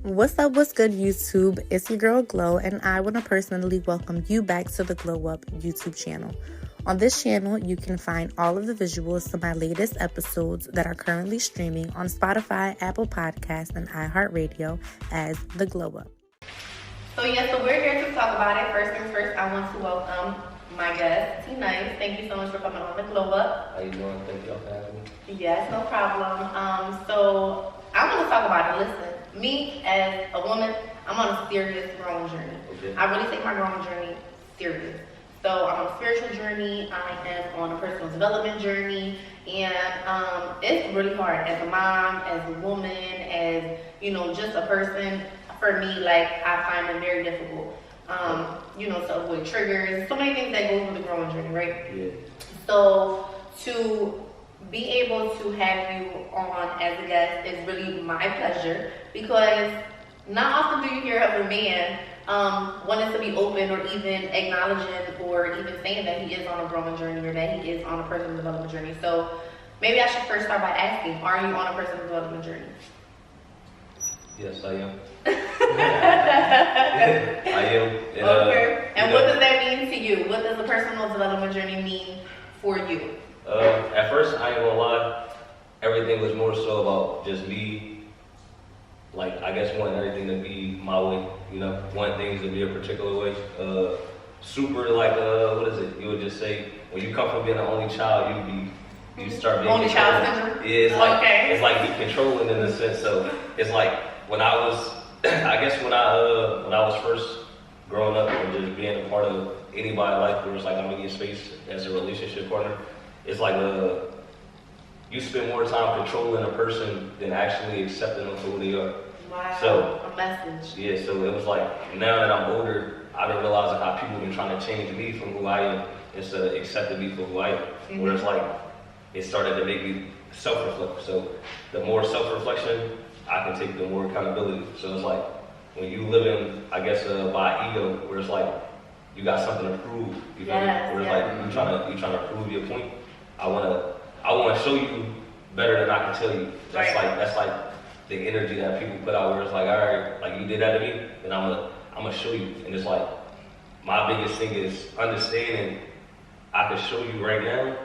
What's up, what's good, YouTube? It's your girl Glow, and I want to personally welcome you back to the Glow Up YouTube channel. On this channel, you can find all of the visuals to my latest episodes that are currently streaming on Spotify, Apple Podcasts, and iHeartRadio as The Glow Up. So we're here to talk about it. First things first, I want to welcome my guest, T-Nice. Thank you so much for coming on The Glow Up. How you doing? Thank y'all for having me. Yes, no problem. So I want to talk about it. Listen. Me, as a woman, I'm on a serious growing journey. Okay. I really take my growing journey serious. So I'm on a spiritual journey, I am on a personal development journey, and it's really hard as a mom, as a woman, as, just a person. For me, I find it very difficult, to avoid triggers, so many things that go with the growing journey, right? Yeah. So to be able to have you on as a guest is really my pleasure, because not often do you hear of a man wanting to be open or even acknowledging or even saying that he is on a growing journey or that he is on a personal development journey. So maybe I should first start by asking, are you on a personal development journey? Yes, I am. I am. Okay. And what does that mean to you? What does a personal development journey mean for you? At first, I ain't gonna lie, everything was more so about just me, I guess wanting everything to be my way, wanting things to be a particular way. Super, what is it? You would just say, when you come from being an only child, you start being only child syndrome? Yeah, it's like be controlling in a sense. So it's like when I was, I guess when I was first growing up and just being a part of anybody's life, where it's like I'm gonna get space as a relationship partner. It's like you spend more time controlling a person than actually accepting them for who they are. Wow, so, a message. Yeah, so it was like, now that I'm older, I've been realizing how people have been trying to change me from who I am instead of accepting me for who I am. Mm-hmm. Where it's like, it started to make me self-reflect. So the more self-reflection I can take, the more accountability. So it's like, when you live in, I guess, by ego, where it's like, you got something to prove. You feel me? Where it's like, you trying to prove your point. I wanna show you better than I can tell you. That's like the energy that people put out, where it's like, all right, like you did that to me, then I'm gonna show you. And it's like, my biggest thing is understanding I can show you right now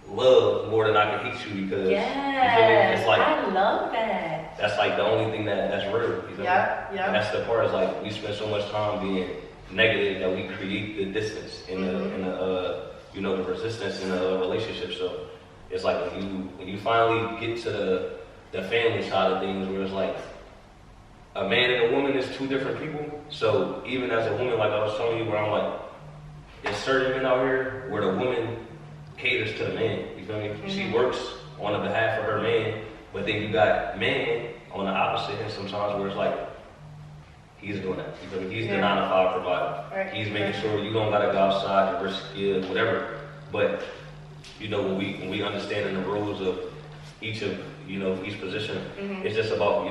love more than I can hate you, because yes, you feel me? It's like, I love that. That's like the only thing that's real. You feel me? Yeah. And that's the part, is like we spend so much time being negative that we create the distance in the resistance in a relationship. So it's like when you finally get to the family side of things, where it's like a man and a woman is two different people. So even as a woman, like I was telling you, where I'm like, there's certain men out here where the woman caters to the man. You feel me? Mm-hmm. She works on the behalf of her man, but then you got men on the opposite end sometimes, where it's like, he's doing that. You feel me? He's the 9-to-5 provider. Right. He's making sure you don't gotta go outside and risk whatever. But when we understand the roles of each position, mm-hmm. It's just about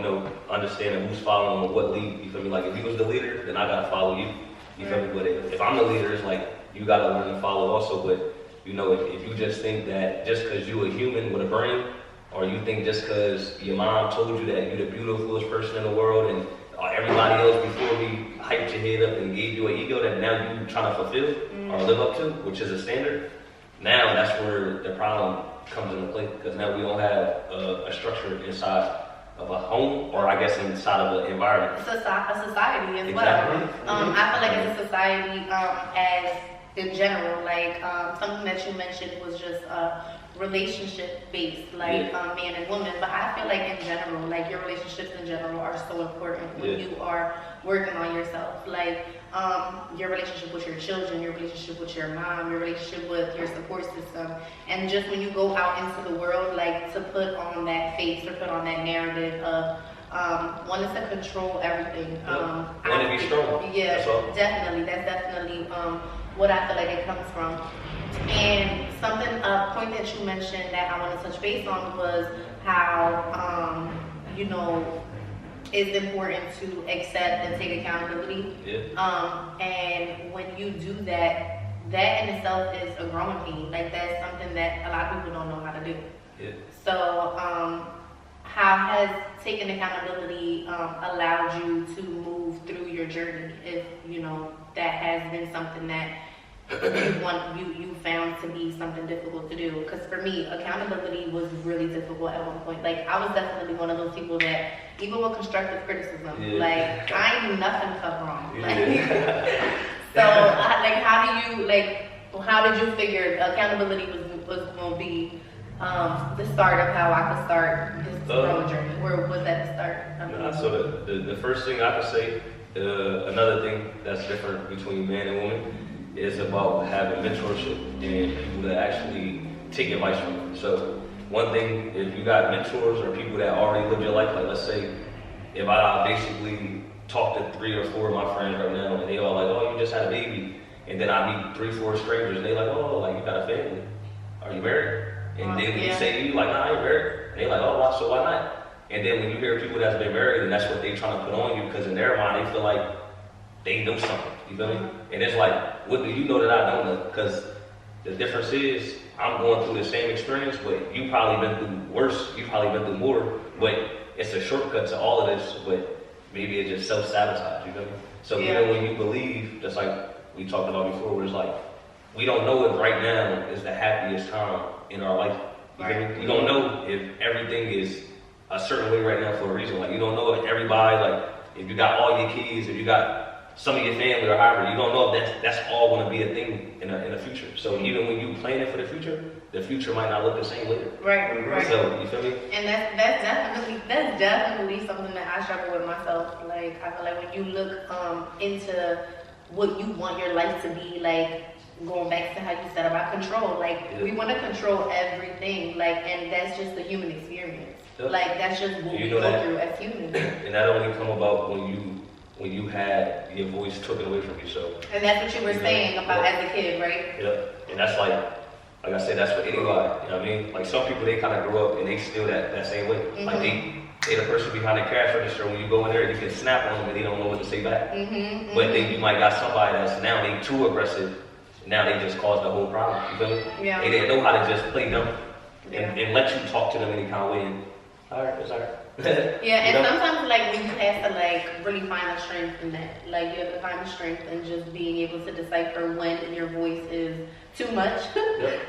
understanding who's following what lead. You feel me? Like if you was the leader, then I gotta follow you. You feel me? But if I'm the leader, it's like you gotta learn to follow also. But if you just think that just because you a human with a brain, or you think just because your mom told you that you're the beautifulest person in the world and everybody else before me hyped your head up and gave you an ego that now you trying to fulfill or live up to, which is a standard. Now that's where the problem comes into play, because now we don't have a structure inside of a home, or I guess inside of an environment. It's a society as exactly. Well. I feel like it's a society as in general, something that you mentioned was just relationship based, man and woman, but I feel like in general, your relationships in general are so important when you are working on yourself, your relationship with your children, your relationship with your mom, your relationship with your support system, and just when you go out into the world, to put on that face or put on that narrative of one is to control everything. Want to be strong. Yeah, definitely. That's definitely what I feel like it comes from. And a point that you mentioned that I want to touch base on was how, it's important to accept and take accountability. Yeah. And when you do that, that in itself is a growing pain. That's something that a lot of people don't know how to do. Yeah. So, how has taking accountability allowed you to move through your journey? If that has been something that you found to be something difficult to do. Because for me, accountability was really difficult at one point. Like, I was definitely one of those people that, even with constructive criticism, like, I knew nothing felt wrong. Like, so, how did you figure accountability was going to be the start of how I could start this growing journey? Where was that the start? So the first thing I could say, another thing that's different between man and woman, is about having mentorship and people that actually take advice from you. So one thing, if you got mentors or people that already lived your life, like let's say, if I basically talk to 3 or 4 of my friends right now, and they all like, oh, you just had a baby, and then I meet 3, 4 strangers, and they like, oh, like you got a family, are you married? And then when you say to you, like, nah, I ain't married, and they like, oh, why, so why not? And then when you hear people that's been married, and that's what they trying to put on you, because in their mind they feel like they know something, you feel me? And it's like, what do you know that I don't know? Because the difference is, I'm going through the same experience, but you probably been through worse, you probably been through more, but it's a shortcut to all of this, but maybe it's just self-sabotage, you feel me? So even when you believe, just like we talked about before, where it's like, we don't know if right now is the happiest time in our life. You feel me? You don't know if everything is a certain way right now for a reason. Like, you don't know if everybody, like, if you got all your kids, if you got some of your family or however, you don't know if that's all going to be a thing in the future. So even when you planning for the future might not look the same later. Right. So you feel me? And that's definitely something that I struggle with myself. Like, I feel like when you look into what you want your life to be, like, going back to how you said about control, like, we want to control everything, like, and that's just the human experience. Like, that's just what we go through as humans. And that only come about when you had your voice taken away from you. So, and that's what you were saying about as a kid, right? Yep. And that's like I said, that's for anybody. You know what I mean? Like, some people, they kind of grow up and they still that same way. Mm-hmm. Like, they the person behind the cash register. When you go in there, you can snap on them and they don't know what to say back. Mm-hmm. But then you might got somebody that's now they too aggressive. Now they just caused the whole problem. You feel me? Yeah. They didn't know how to just play dumb and let you talk to them any kind of way. And, all right, it's all right. Yeah, and sometimes, like, when you have to, like, really find the strength in that. Like, you have to find the strength in just being able to decipher when your voice is too much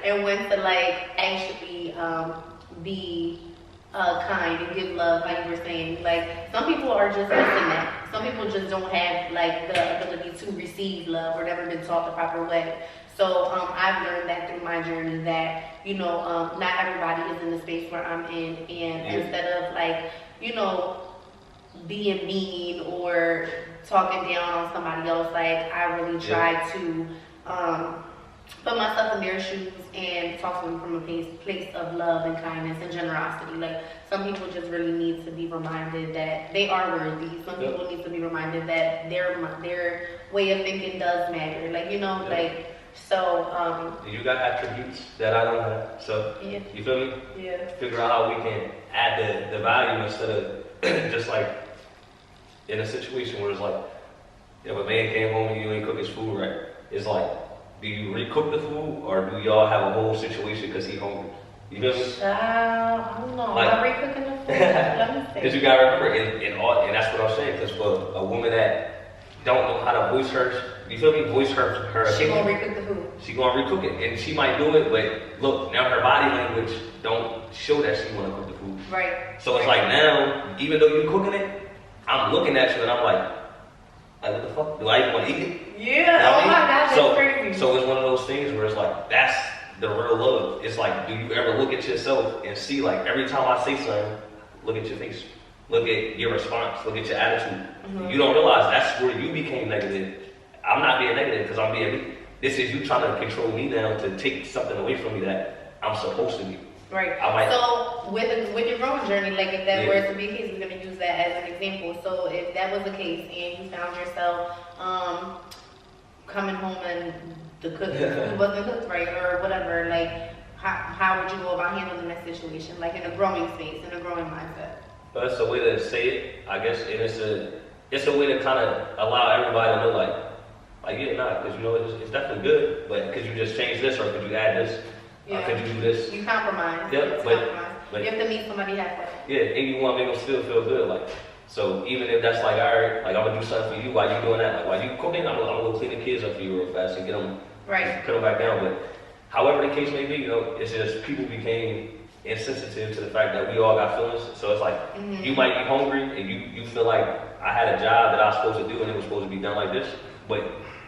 and when to, like, actually be kind and give love, like you were saying. Like, some people are just missing that. Some people just don't have, like, the ability to receive love or never been taught the proper way. So I've learned that through my journey that, not everybody is in the space where I'm in. And instead of, like, being mean or talking down on somebody else, like, I really try to put myself in their shoes and talk to them from a place of love and kindness and generosity. Like, some people just really need to be reminded that they are worthy. Some people need to be reminded that their way of thinking does matter. Like, like, so you got attributes that I don't have. So you feel me? Yeah. Figure out how we can add the value instead of just like in a situation where it's like, if a man came home and you ain't cook his food right, it's like, do you recook the food or do y'all have a whole situation because he hungry? You feel me? I don't know. Like, am I recooking the food? Let me see. Because you gotta remember, and that's what I'm saying. Because for a woman that don't know how to voice her, you feel me? Voice her. She gonna recook the food. She gonna recook it, and she might do it, but look, now her body language don't show that she wanna cook the food. Right. So it's like, now, even though you're cooking it, I'm looking at you and I'm like, what the fuck? Do I even want to eat it? Yeah. Oh my gosh, that's crazy. So it's one of those things where it's like, that's the real love. It's like, do you ever look at yourself and see, like, every time I say something, look at your face, look at your response, look at your attitude. Mm-hmm. You don't realize that's where you became negative. I'm not being negative because I'm being me. This is you trying to control me now to take something away from me that I'm supposed to be. Right. So with your growing journey, like, if that were to be the case, we're going to use that as an example. So if that was the case and you found yourself coming home and the food wasn't cooked right or whatever, like, how would you go about handling that situation, like, in a growing space, in a growing mindset? Well, that's a way to say it, I guess, and it's a way to kind of allow everybody to know, like because it's definitely good, but could you just change this or could you add this? Could you do this? You compromise. Yep, But you have to meet somebody halfway. yeah, and you want to make them still feel good. Like, so even if that's like, all right, like I'm gonna do something for you, why you doing that? Like, why you cooking? I'm gonna go clean the kids up for you real fast and get them, put them back down. But however the case may be, you know, it's just people became insensitive to the fact that we all got feelings. So it's like you might be hungry and you feel like I had a job that I was supposed to do and it was supposed to be done like this. But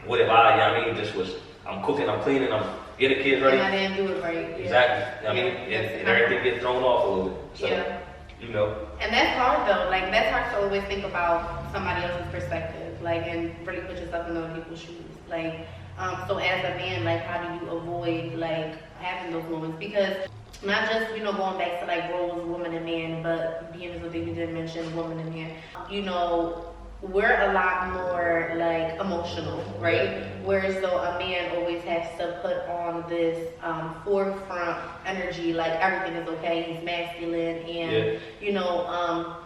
what if I, you know what I mean, just was I'm cooking, I'm cleaning, I'm getting the kids ready. And I didn't do it right. Exactly. I mean, and everything gets thrown off a little bit. So, you know. And that's hard though. Like that's hard to always think about somebody else's perspective, like, and really put yourself in other people's shoes. Like, so as a man, like, how do you avoid like having those moments? Because not just, you know, going back to like roles, woman and man, but being as what they did mention, woman and man. You know, we're a lot more like emotional, right? Whereas though a man always has to put on this forefront energy, like everything is okay, he's masculine, and you know,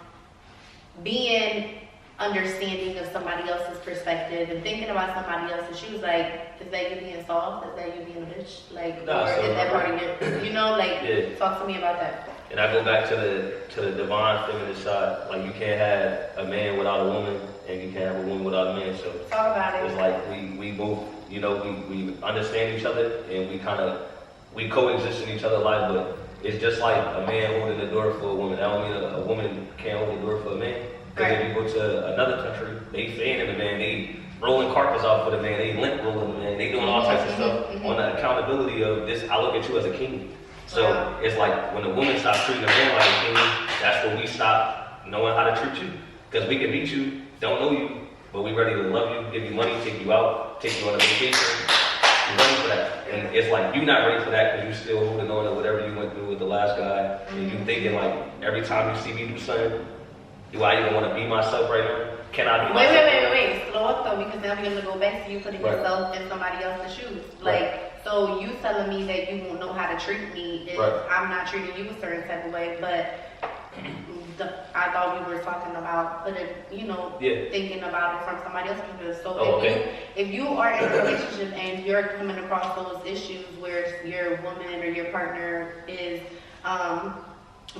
being understanding of somebody else's perspective and thinking about somebody else's shoes, like, is that you being soft? Is that you being a bitch? Like, nah, or so is that part of your, you know, like, talk to me about that. And I go back to the divine feminine side. Like, you can't have a man without a woman, and you can't have a woman without a man. So talk about it. It's like we both, you know, we understand each other, and we coexist in each other's life. But it's just like a man holding the door for a woman. That don't mean a woman can't hold the door for a man. Because if you go to another country, they fanning the man, they rolling carpets out for the man, they lint rolling the man, they doing all types of stuff on the accountability of this. I look at you as a king. So it's like when a woman stops treating a man like a king, that's when we stop knowing how to treat you. Because we can meet you, don't know you, but we ready to love you, give you money, take you out, take you on a vacation. You're ready for that. And it's like you're not ready for that because you're still holding on to whatever you went through with the last guy. And you thinking like every time you see me do something, do I even want to be myself right now? Can I be myself? Wait. Slow up though, because now we're going to go back to you putting yourself in somebody else's shoes. Like, so you telling me that you won't know how to treat me if I'm not treating you a certain type of way, but I thought we were talking about putting, you know, thinking about it from somebody else's perspective. So if you are in a relationship and you're coming across those issues where your woman or your partner is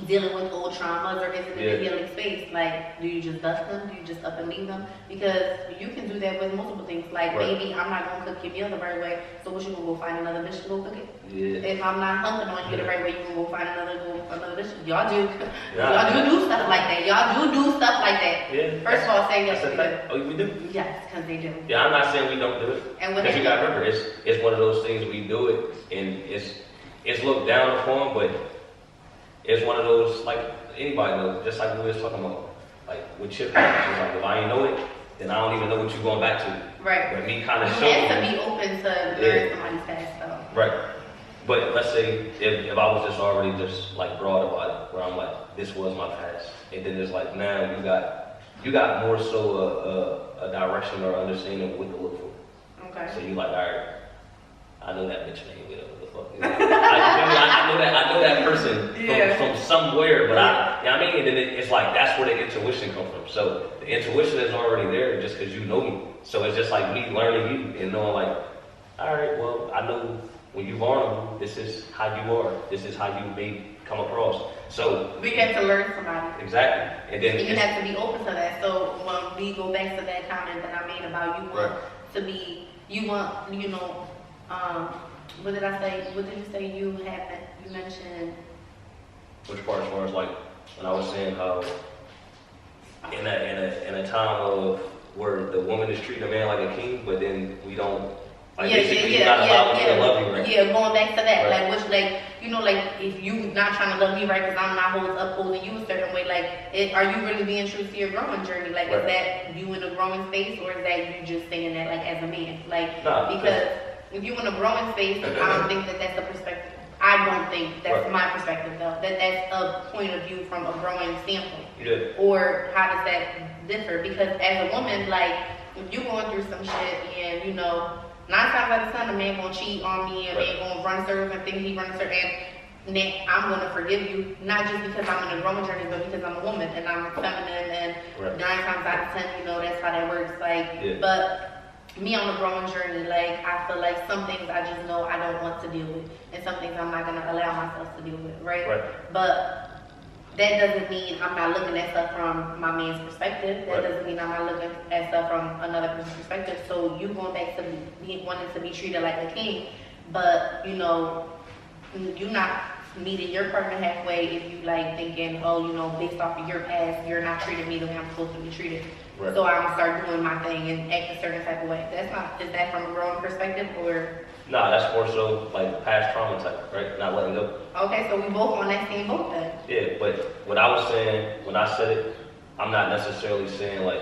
dealing with old traumas or isn't in a healing space, like, do you just dust them? Do you just up and leave them? Because you can do that with multiple things. Like, maybe I'm not going to cook your meal the right way, so what, you going to go find another bitch to go cook it? If I'm not humping on you the right way, you going to go find another bitch? Y'all do stuff like that. Y'all do stuff like that. First of all, say yes. Oh, we do? Yes, because they do. Yeah, I'm not saying we don't do it. Because you got to remember, it's one of those things we do it, and it's looked down upon, but it's one of those, like, anybody knows, just like we was talking about, like, with chip patterns. It's like, if I ain't know it, then I don't even know what you're going back to. Right. But me kind of showing you have to be open to learn somebody's past, though. Right. But let's say, if I was just already just, like, broad about it, where I'm like, this was my past, and then it's like, now you got more so a direction or understanding of what to look for. Okay. So you like, all right, I know that bitch name, whatever the fuck. I know that person from somewhere, but you know what I mean? And then it's like, that's where the intuition comes from. So the intuition is already there just because you know me. So it's just like me learning you and knowing like, all right, well, I know when you're vulnerable, this is how you are. This is how you may come across. So we get to learn somebody. Exactly. And then you have to be open to that. So when we go back to that comment that I made about you want to be, you want, you know, what did I say? What did you say you haven't? You mentioned. Which part, as far as like when I was saying how in a time of where the woman is treating a man like a king, but then we don't. Like basically, not allowing me to love you, right? Yeah, going back to that, like, which, like, you know, like, if you not trying to love me right, because I'm not upholding you a certain way, like, are you really being true to your growing journey? Like, is that you in a growing space, or is that you just saying that, like, as a man? Like, because if you in a growing space, I don't think that that's the perspective. I don't think that's my perspective, though. That's a point of view from a growing standpoint. Yeah. Or how does that differ? Because as a woman, like, if you're going through some shit and, you know, 9 times out of 10, a man gonna cheat on me, a man gonna run serve and think he runs serve, and then I'm gonna forgive you, not just because I'm in a growing journey, but because I'm a woman and I'm feminine, and 9 times out of 10, you know, that's how that works. Like, but me on a growing journey, like, I feel like some things I just know I don't want to deal with, and some things I'm not gonna allow myself to deal with, right? But that doesn't mean I'm not looking at stuff from my man's perspective. That doesn't mean I'm not looking at stuff from another person's perspective. So you going back to wanting to be treated like a king, but you know, you're not meeting your partner halfway if you like thinking, oh, you know, based off of your past, you're not treating me the way I'm supposed to be treated. Right. So I'm gonna start doing my thing and act a certain type of way. That's not. Is that from a growing perspective or? Nah, that's more so like past trauma type, right? Not letting go. Okay, so we both on that same boat then. Yeah, but what I was saying when I said it, I'm not necessarily saying like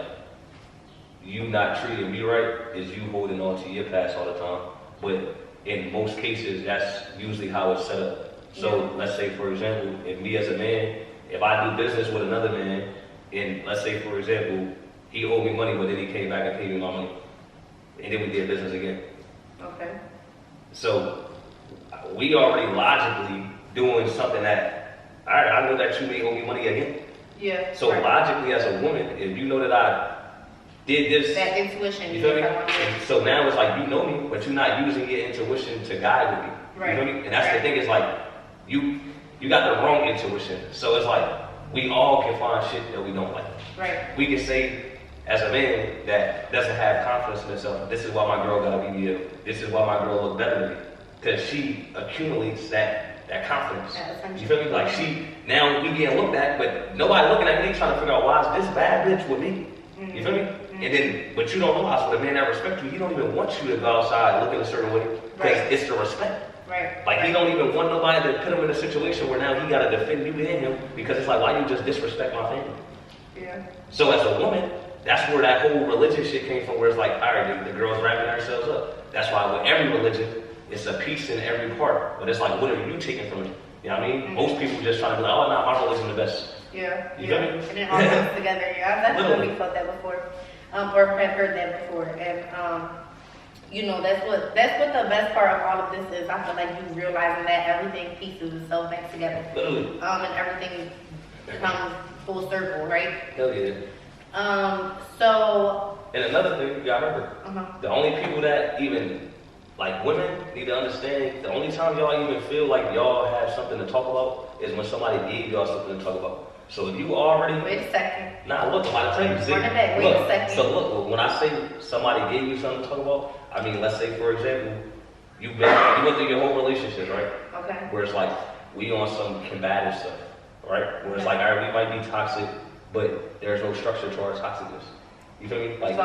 you not treating me right is you holding on to your past all the time. But in most cases, that's usually how it's set up. So let's say, for example, if me as a man, if I do business with another man, and let's say, for example, he owed me money, but then he came back and paid me my money, and then we did business again. Okay. So we already logically doing something that, all right, I know that you may owe me money again. Yeah. So logically, as a woman, if you know that I did this, that intuition. you feel me? And so now it's like you know me, but you're not using your intuition to guide with me. Right. You know me? And that's the thing. Is like you got the wrong intuition. So it's like we all can find shit that we don't like. Right. We can say as a man that doesn't have confidence in himself, this is why my girl got a BBL. This is why my girl looks better than me. Because she accumulates that confidence. You feel me? Like she, now we getting looked at, but nobody looking at me trying to figure out why is this bad bitch with me. You feel me? And then, but you don't realize with a man that respects you, he don't even want you to go outside looking a certain way. Because it's the respect. Right. Like he don't even want nobody to put him in a situation where now he got to defend you and him because it's like, why you just disrespect my family? Yeah. So as a woman, that's where that whole religion shit came from, where it's like, all right, the girls wrapping ourselves up. That's why with every religion, it's a piece in every part. But it's like, what are you taking from it? You know what I mean? Most people just trying to be like, oh, no, my religion the best. Yeah. You feel me? And it all comes together. Yeah, I've definitely felt that before, or have heard that before. And you know, that's what the best part of all of this is. I feel like you realizing that everything pieces itself back together. Literally. And everything comes full circle, right? Hell yeah. So. And another thing you gotta remember, the only people that even, like women, need to understand, the only time y'all even feel like y'all have something to talk about is when somebody gave y'all something to talk about. So if you already... Wait a second. Nah, look, I'm about to tell you. See, Wait a second. So look, when I say somebody gave you something to talk about, I mean, let's say, for example, you went through your whole relationship, right? Okay. Where it's like, we on some combative stuff, right? Where it's like, all right, we might be toxic, but there's no structure to our toxicness. You feel me? Like,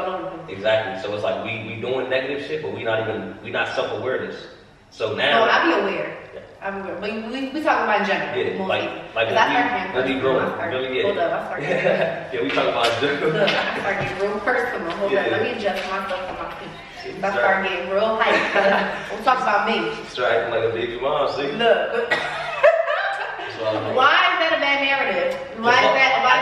exactly. So it's like, we doing negative shit, but we not self-awareness. So now... No, I be aware. Yeah. I'm aware. But we talking about in general. Yeah, like when we grow. Hold up, I start getting yeah, we talking about Look, I start getting real personal. Hold up, let me adjust myself to my feet. I start getting real hyped. We'll talk about me. Start acting like a baby mom, see? Look. Why is that a bad narrative? Why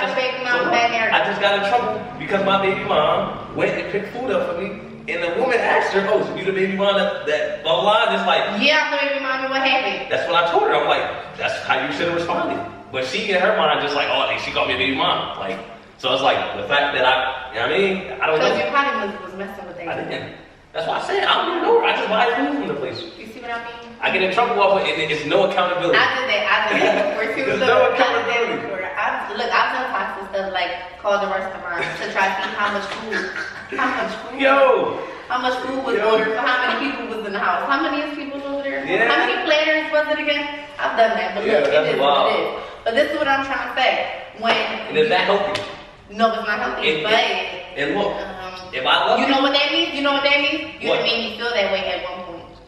is baby mom a bad narrative? I just got in trouble because my baby mom went and picked food up for me. And the woman asked her, oh, so you the baby mom that blah, blah, just like... Yeah, I'm the baby mom, and what happened? That's what I told her. I'm like, that's how you should have responded. But she in her mind just like, oh, she called me a baby mom. Like, so it's like, the fact that you know what I mean? I don't know. Because your probably was messing with that. I didn't. That's why I said, I don't even know her. I just buy food from the place. You see what I mean? I get in trouble off of it, and it's no accountability. I did that before too. There's no accountability. I've done toxic stuff like call the restaurant to try to see how much food. How much food was ordered for how many people was in the house? How many people was over there? Yeah. How many planners was it again? I've done that, but look, it is what it is. But this is what I'm trying to say. And is that healthy? No, it's not healthy. And look, if I love you know what that means? You know what that means? You have made me feel that way at one point.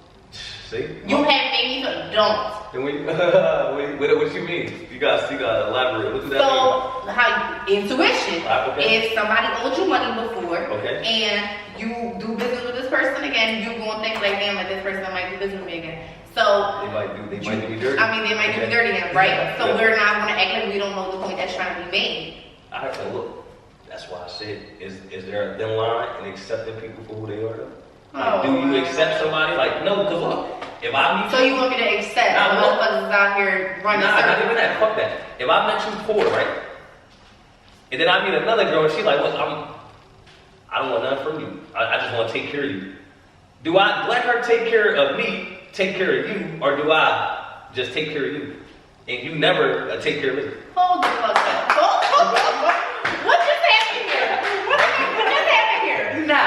See? You have made me feel. Don't. What you mean? You gotta elaborate. What does that mean? How intuition. Okay. If somebody owed you money before, okay, and you do business with this person again, you gonna think like, damn, like this person might do business with me again. So they might do me dirty. I mean, they might do me dirty again, right? So we're not gonna act like we don't know the point that's trying to be made. I have to look. That's why I said, is there a thin line in accepting people for who they are? Like, do you accept somebody? Like, no, because look, if I meet you want me to accept motherfuckers out here running circles? Not even that. Fuck that. If I met you poor, right, and then I meet another girl and she's like, look, I don't want nothing from you. I just want to take care of you. Do I let her take care of me, take care of you, or do I just take care of you? and you never take care of it. Hold the fuck up. What just happened here? What just happened here? No.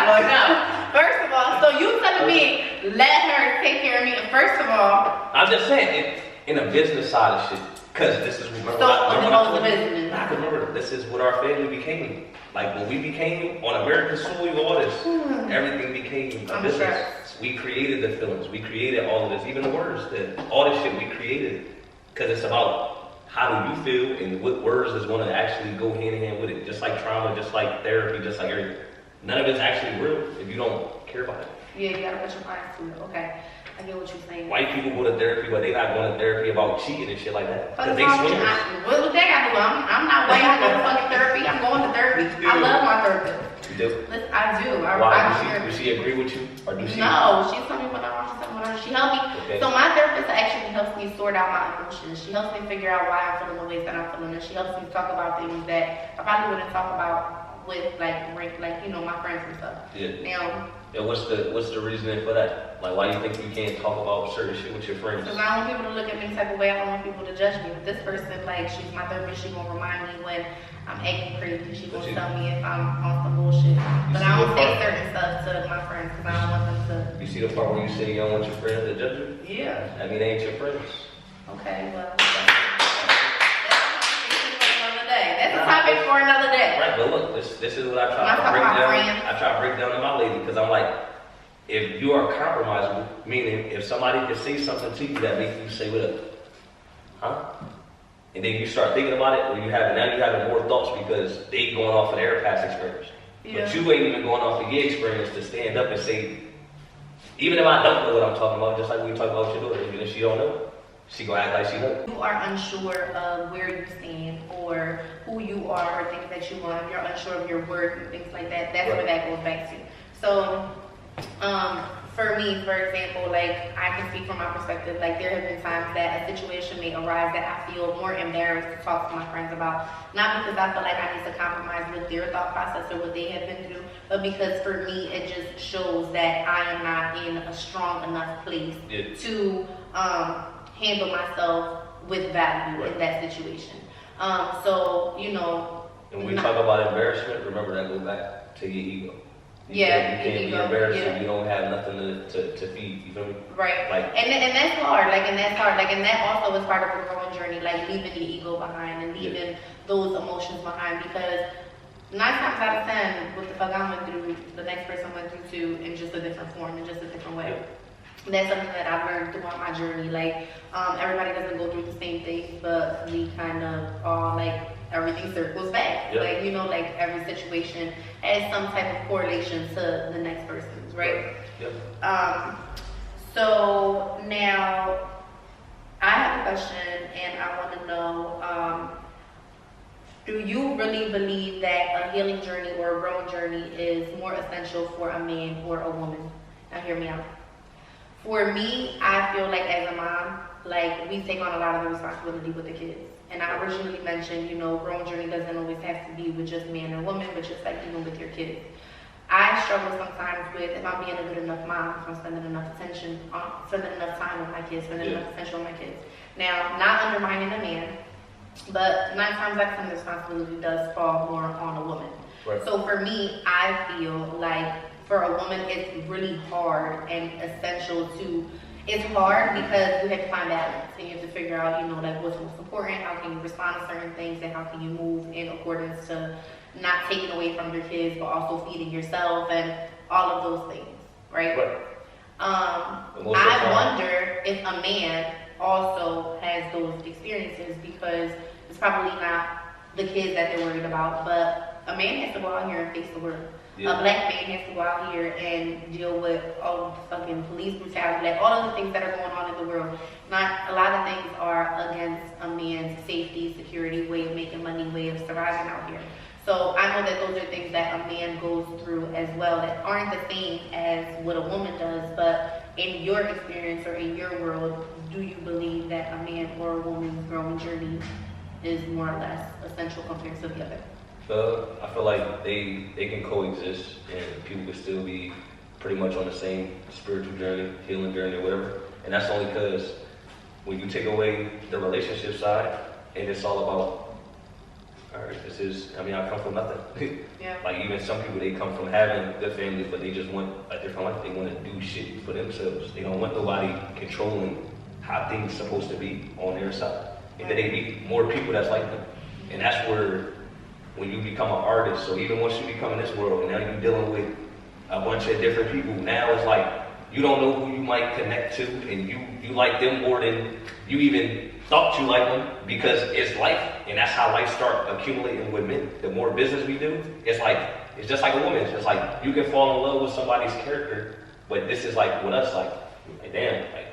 First of all, so you telling me let her take care of me? And first of all, I'm just saying, in a business side of shit, because this is what I remember. This is what our family became. Like when we became on American soil, all this, everything became a business. We created the films, we created all of this, even the words, all this shit we created, because it's about how do you feel and what words is going to actually go hand in hand with it. Just like trauma, just like therapy, just like everything. None of it's actually real if you don't care about it. Yeah, you gotta put your mind to it. Okay, I get what you're saying. White people go to therapy, but they not going to therapy about cheating and shit like that. What they swimmers. What they got to do? I'm not white. I go to fucking therapy. I'm going to therapy. I love my therapist. You do? I do. Why? Does she agree with you, or do she? No, she's telling me what I want. She's telling me what I want. She helped me. Okay. So my therapist actually helps me sort out my emotions. She helps me figure out why I'm feeling the ways that I'm feeling, and she helps me talk about things that I probably wouldn't talk about with my friends and stuff. Yeah. Now. Yeah, what's the reasoning for that? Like, why do you think you can't talk about certain shit with your friends? Because I don't want people to look at me the type of way. I don't want people to judge me. But this person, like, she's my therapist. She's gonna remind me when I'm acting crazy. She's gonna tell me if I'm on some bullshit. But I don't say certain stuff to my friends because I don't want them to. You see the part where you say you don't want your friends to judge you? Yeah. I mean, they ain't your friends. Okay, well. That's a topic for another day. Right, but look, this is what I try to break down. I try to break down to my lady because I'm like, if you are compromisable, meaning if somebody can say something to you that makes you say, "What up?" Huh? And then you start thinking about it, or you having more thoughts because they going off of their past experience. Yeah. But you ain't even going off of your experience to stand up and say, even if I don't know what I'm talking about, just like we talk about your daughter, even if she don't know. She gonna act like she knows. You are unsure of where you stand or who you are or things that you want. If you're unsure of your worth and things like that, that's where that goes back to. So, for me, for example, like I can speak from my perspective. Like there have been times that a situation may arise that I feel more embarrassed to talk to my friends about. Not because I feel like I need to compromise with their thought process or what they have been through, but because for me it just shows that I am not in a strong enough place to handle myself with value in that situation. So, you know. And when we talk about embarrassment, remember that go back to your ego. You can't be embarrassed if you don't have nothing to feed. You feel me? Right. And that's hard. And that also is part of a growing journey. Like leaving your ego behind and leaving those emotions behind, because 9 times out of 10, what the fuck I went through, the next person went through too, in just a different form, in just a different way. That's something that I've learned throughout my journey. Like, everybody doesn't go through the same things, but we kind of all, like, everything circles back. Yep. Like, you know, like, every situation has some type of correlation to the next person's, right? Yep. So, now, I have a question, and I want to know, do you really believe that a healing journey or a growing journey is more essential for a man or a woman? Now, hear me out. For me, I feel like as a mom, like we take on a lot of the responsibility with the kids. And I originally mentioned, you know, growing journey doesn't always have to be with just man or woman, but just like even with your kids. I struggle sometimes with if I'm being a good enough mom, if I'm spending enough attention, spending enough time with my kids, spending enough attention on my kids. Now, not undermining a man, but 9 times out of 10, the responsibility does fall more on a woman. Right. So for me, I feel like for a woman, it's really hard and essential to, it's hard because you have to find balance and you have to figure out, you know, like what's most important, how can you respond to certain things, and how can you move in accordance to not taking away from your kids, but also feeding yourself and all of those things, right? I wonder if a man also has those experiences, because it's probably not the kids that they're worried about, but a man has to go out here and face the world. Yeah. A black man has to go out here and deal with all of the fucking police brutality, like all of the things that are going on in the world. Not a lot of things are against a man's safety, security, way of making money, way of surviving out here. So I know that those are things that a man goes through as well that aren't the same as what a woman does, but in your experience or in your world, do you believe that a man or a woman's growing journey is more or less essential compared to the other? I feel like they can coexist and people can still be pretty much on the same spiritual journey, healing journey, or whatever. And that's only because when you take away the relationship side, and it's all about, all right, I come from nothing. Yeah. Like even some people, they come from having good families, but they just want a different life. They want to do shit for themselves. They don't want nobody controlling how things supposed to be on their side. And then they meet more people that's like them. And that's where, when you become an artist, so even once you become in this world, and now you're dealing with a bunch of different people, now it's like, you don't know who you might connect to, and you like them more than you even thought you liked them, because it's life, and that's how life start accumulating with men. The more business we do, it's just like a woman. It's just like, you can fall in love with somebody's character, but this is like with us, like damn, like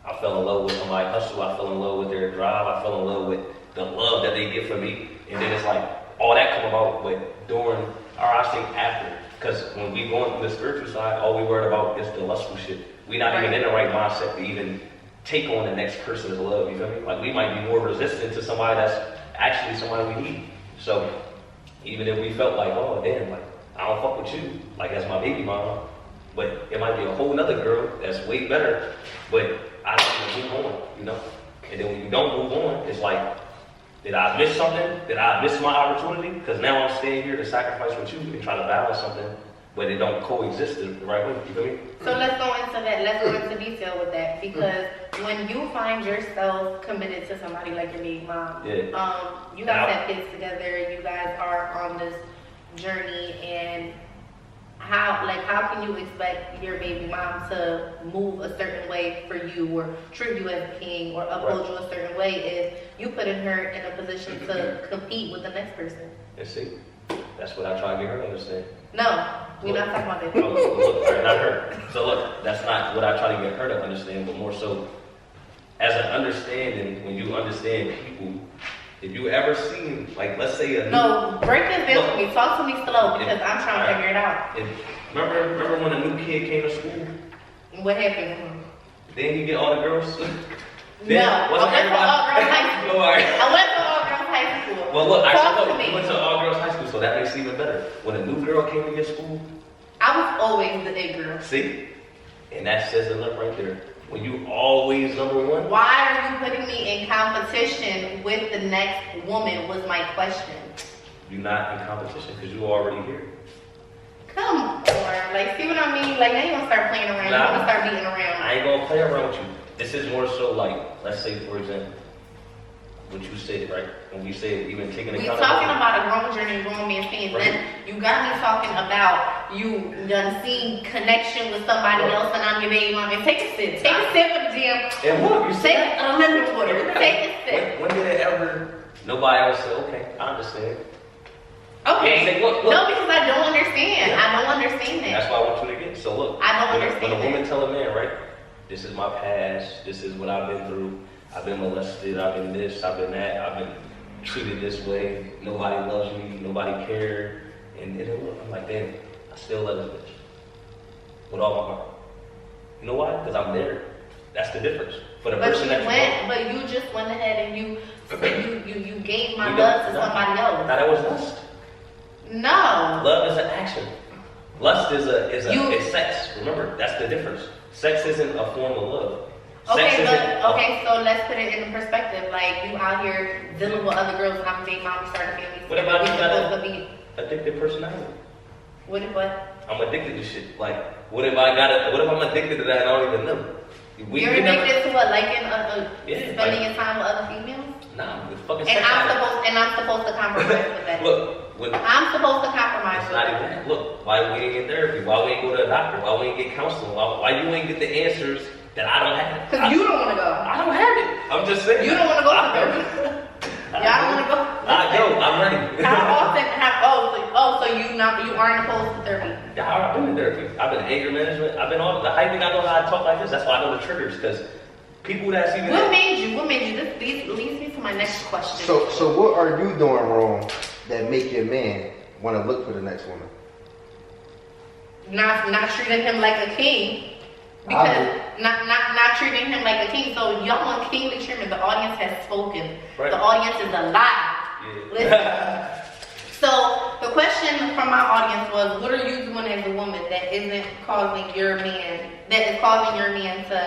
I fell in love with somebody's hustle, I fell in love with their drive, I fell in love with the love that they get from me, and then it's like, all that come about, but during, or I think after. Because when we going through the spiritual side, all we worried about is the lustful shit. We not even in the right mindset to even take on the next person's love, you feel me? Like we might be more resistant to somebody that's actually somebody we need. So even if we felt like, oh damn, like I don't fuck with you, like as my baby mama, but it might be a whole nother girl that's way better, but I don't want to move on, you know? And then when you don't move on, it's like, did I miss something? Did I miss my opportunity? Because now I'm staying here to sacrifice with you and try to balance something, but it don't coexist the right way. You feel me? So let's go into that. Let's go into detail with that, because when you find yourself committed to somebody like your baby mom, you guys have kids together. You guys are on this journey, and how can you expect your baby mom to move a certain way for you, or treat you as a king, or uphold you a certain way if you putting her in a position to compete with the next person? And see, that's what I try to get her to understand. No, we're not talking about that. Look, not her. So look, that's not what I try to get her to understand, but more so as an understanding. When you understand people, if you ever seen, like, let's say break this down for me. Talk to me slow, because I'm trying to figure it out. Remember when a new kid came to school? What happened? Then you get all the girls? I went to all-girls high school. I went to all-girls high school. Well, look, you went to all-girls high school, so that makes it even better. When a new girl came to your school, I was always the big girl. See? And that says enough right there. When you always number one. Why are you putting me in competition with the next woman was my question. You're not in competition because you're already here. Come on. Like, see what I mean? Like, now you're going to start playing around. You're going to start beating around. I ain't going to play around with you. This is more so like, let's say, for example, what you said, right? When we said even taking accountability. We're talking about a grown journey, grown man things. Right. Then you got me talking about you done seen connection with somebody else, and I'm your baby mama. Take a sip. Take a sip of the gym. And what? You take a lemon water. Take a sip. When did it ever, nobody else say, okay, I understand. Okay. Say, look. No, because I don't understand. Yeah. I don't understand that. That's why I want you to get. So look. I don't understand when a woman tell a man, right, this is my past, this is what I've been through, I've been molested, I've been this, I've been that, I've been treated this way, nobody loves me, nobody cared, and then look, I'm like, damn, I still love this bitch. With all my heart. You know why? Because I'm there. That's the difference. For the person that but you just went ahead and you gave my love to somebody else. Now that was lust. No. Love is an action. Lust is sex. Remember, that's the difference. Sex isn't a form of love. Okay, so let's put it in perspective. Like, you out here dealing with other girls, and I'm a big mom, starting families. What about you got an addicted personality? What? I'm addicted to shit. Like, what if I'm addicted to that and I don't even know? You're addicted to what? Liking spending your time with other females? Nah, the fucking sex. And I'm supposed to compromise with that. Look, I'm supposed to compromise with that. Not even that. Look, why we ain't get therapy? Why we ain't go to a doctor? Why we ain't get counseling? Why you ain't get the answers that I don't have? Because you don't want to go. I don't have it. I'm just saying. You don't want to go to therapy. Y'all don't want to go. I'm ready. How often? So you aren't opposed to therapy? Yeah, I've been in therapy. I've been in anger management. I've been all the. I think I know how to talk like this. That's why I know the triggers. Because people that's even. What made you? This leads me to my next question. So what are you doing wrong that make your man want to look for the next woman? Not treating him like a king. Because not treating him like a king. So y'all want kingly treatment. The audience has spoken. Right. The audience is alive. Yeah. Listen. So the question from my audience was, what are you doing as a woman that is causing your man to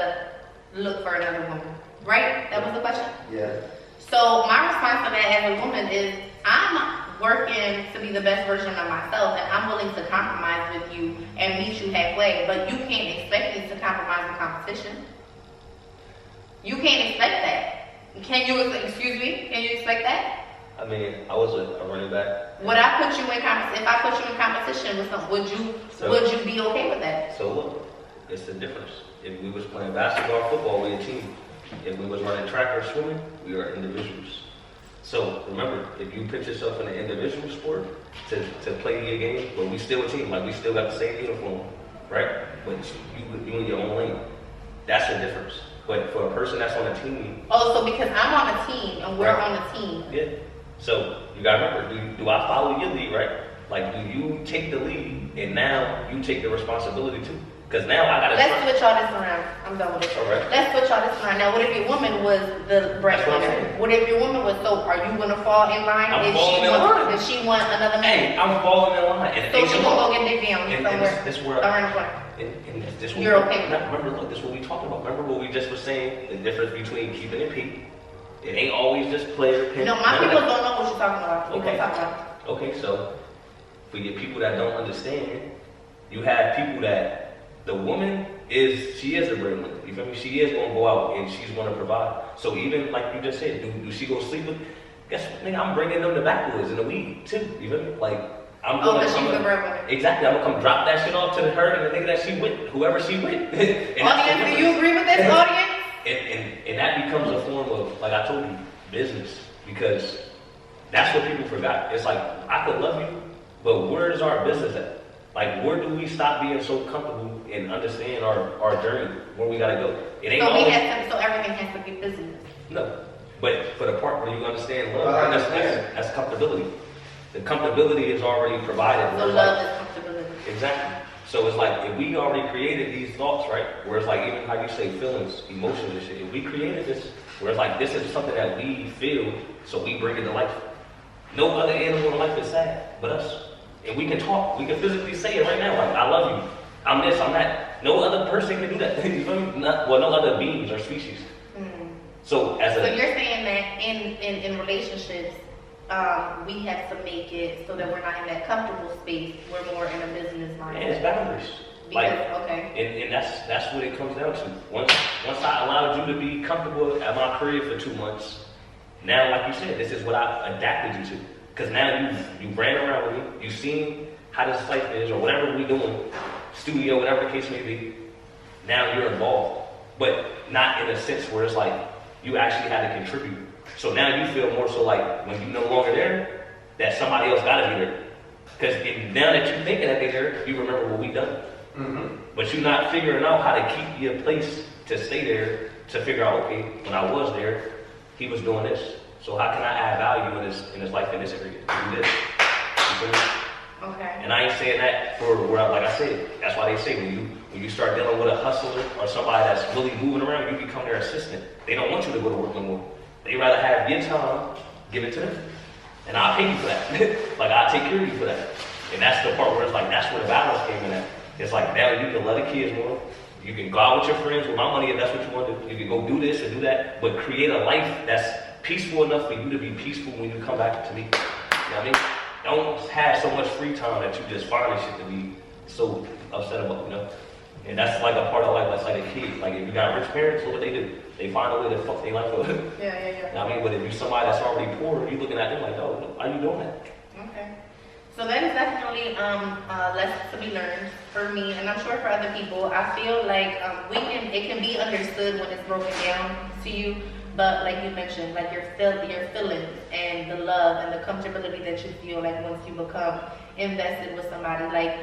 look for another woman? Right? That was the question? Yeah. So my response to that as a woman is I'm working to be the best version of myself, and I'm willing to compromise with you and meet you halfway, but you can't expect me to compromise in competition. You can't expect that. Can you, excuse me, can you expect that? I mean, I was a running back. Would I put you in if I put you in competition with some, would you be okay with that? So look, it's the difference. If we was playing basketball, football, we a team. If we was running track or swimming, we are individuals. So remember, if you put yourself in an individual sport to play your game, but we still a team, like we still got the same uniform, right? But you in your own lane. That's the difference. But for a person that's on a team. Oh, so because I'm on a team and we're on a team. Yeah. So you gotta remember, do I follow your lead, right? Like, do you take the lead and now you take the responsibility too? Because now I gotta. Let's switch all this around. I'm done with it. All right. Let's switch all this around. Now, what if your woman was the breadwinner? What if your woman was so? Are you gonna fall in line? I'm falling in line. If she want another man? Hey, I'm falling in line. And so she gonna go get dick down somewhere around the corner. And this You're okay with that? Remember, look, this is what we talking about. Remember what we just were saying? The difference between keeping and peak. It ain't always just player pin. No, my people don't know what you're talking about. We Okay. gonna talk about it. Okay, so we get people that don't understand. You have people that the woman she is a breadwinner. You feel me? She is gonna go out and she's gonna provide. So even like you just said, do she go sleep with? Guess what, nigga? I'm bringing them the backwoods and the weed too. You feel me? Like I'm gonna. She's the breadwinner. Exactly. I'm gonna come drop that shit off to her and the nigga that she with, whoever she with. Audience, do you agree with this, audience? And that becomes a form of, like I told you, business, because that's what people forgot. It's like I could love you, but where is our business at? Like, where do we stop being so comfortable and understand our journey, where we gotta go? It ain't always, so everything has to be business. No, but for the part where you understand love, that's comfortability. The comfortability is already provided. So love is comfortability. Exactly. So it's like if we already created these thoughts, right? Where it's like even how you say feelings, emotions and shit. If we created this, where it's like this is something that we feel, so we bring it to life. No other animal in life is sad but us. And we can talk, we can physically say it right now, like, I love you, I'm this, I'm that. No other person can do that. You feel me? No other beings or species. Mm. So you're saying that in relationships, we have to make it so that we're not in that comfortable space, we're more in a business mindset. And it's boundaries. And that's what it comes down to. Once I allowed you to be comfortable at my crib for 2 months, now, like you said, this is what I adapted you to. Because now you ran around with me, you've seen how this life is, or whatever we doing, studio, whatever the case may be. Now you're involved, but not in a sense where it's like you actually had to contribute. So now you feel more so like when you're no longer there, that somebody else got to be there. Because now that you're thinking that they're there, you remember what we done. Mm-hmm. But you're not figuring out how to keep your place to stay there, to figure out, okay, when I was there, he was doing this. So how can I add value in his life in this area? Do this. You feel me? Okay. And I ain't saying that for where, like I said, that's why they say when you start dealing with a hustler or somebody that's really moving around, you become their assistant. They don't want you to go to work no more. They rather have your time, give it to them, and I'll pay you for that. Like I'll take care of you for that. And that's the part where it's like that's where the balance came in at. It's like now you can love the kids more. You can go out with your friends with my money if that's what you want to do. You can go do this and do that, but create a life that's peaceful enough for you to be peaceful when you come back to me. You know what I mean? Don't have so much free time that you just find this shit to be so upset about, you know? And that's like a part of life, that's like a kid. Like if you got rich parents, look what they do. They find a way to fuck their life up. Yeah. You know what I mean? But if you're somebody that's already poor, you're looking at them like, oh, why are you doing that? Okay. So that is definitely lessons to be learned for me, and I'm sure for other people. I feel like it can be understood when it's broken down to you. But like you mentioned, like your feelings and the love and the comfortability that you feel like once you become invested with somebody, like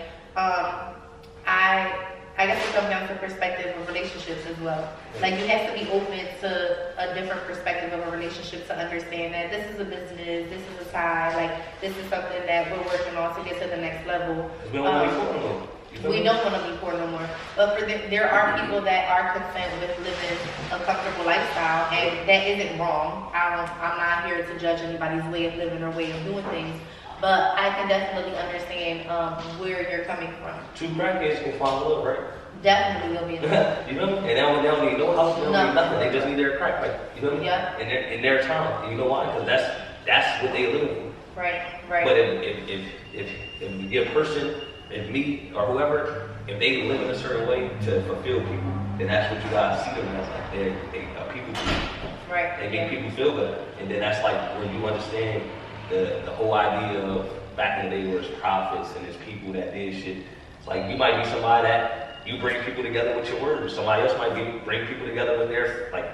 I guess it comes down to perspective of relationships as well. Like you have to be open to a different perspective of a relationship to understand that this is a business, this is a tie, like this is something that we're working on to get to the next level. We don't want to be poor no more. We don't want to be poor no more. But there are people that are content with living a comfortable lifestyle, and that isn't wrong. I'm not here to judge anybody's way of living or way of doing things. But I can definitely understand where you're coming from. Two crackheads can fall in love, right? definitely you'll be in love. You know, and they don't need no house, they don't need nothing. They just need their crack, like, you know, Yeah. in their time. And you know why? Because that's what they live for. Right, right. But if your person, if me or whoever, if they live in a certain way to fulfill people, then that's what you guys see them as. Like they are people people. Right. They make people feel good. And then that's like where you understand the whole idea of back in the day where it's prophets and it's people that did shit. It's like you might be somebody that you bring people together with your words. Somebody else might bring people together with their, like,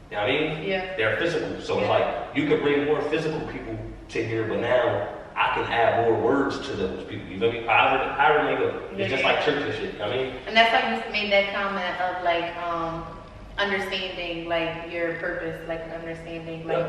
you know what I mean? Yeah. They're physical. So Yeah. it's like you could bring more physical people to here, but now I can add more words to those people. You feel me? However they go. It's just like church and shit. You know what I mean? And that's why you made that comment of like understanding like your purpose, like understanding like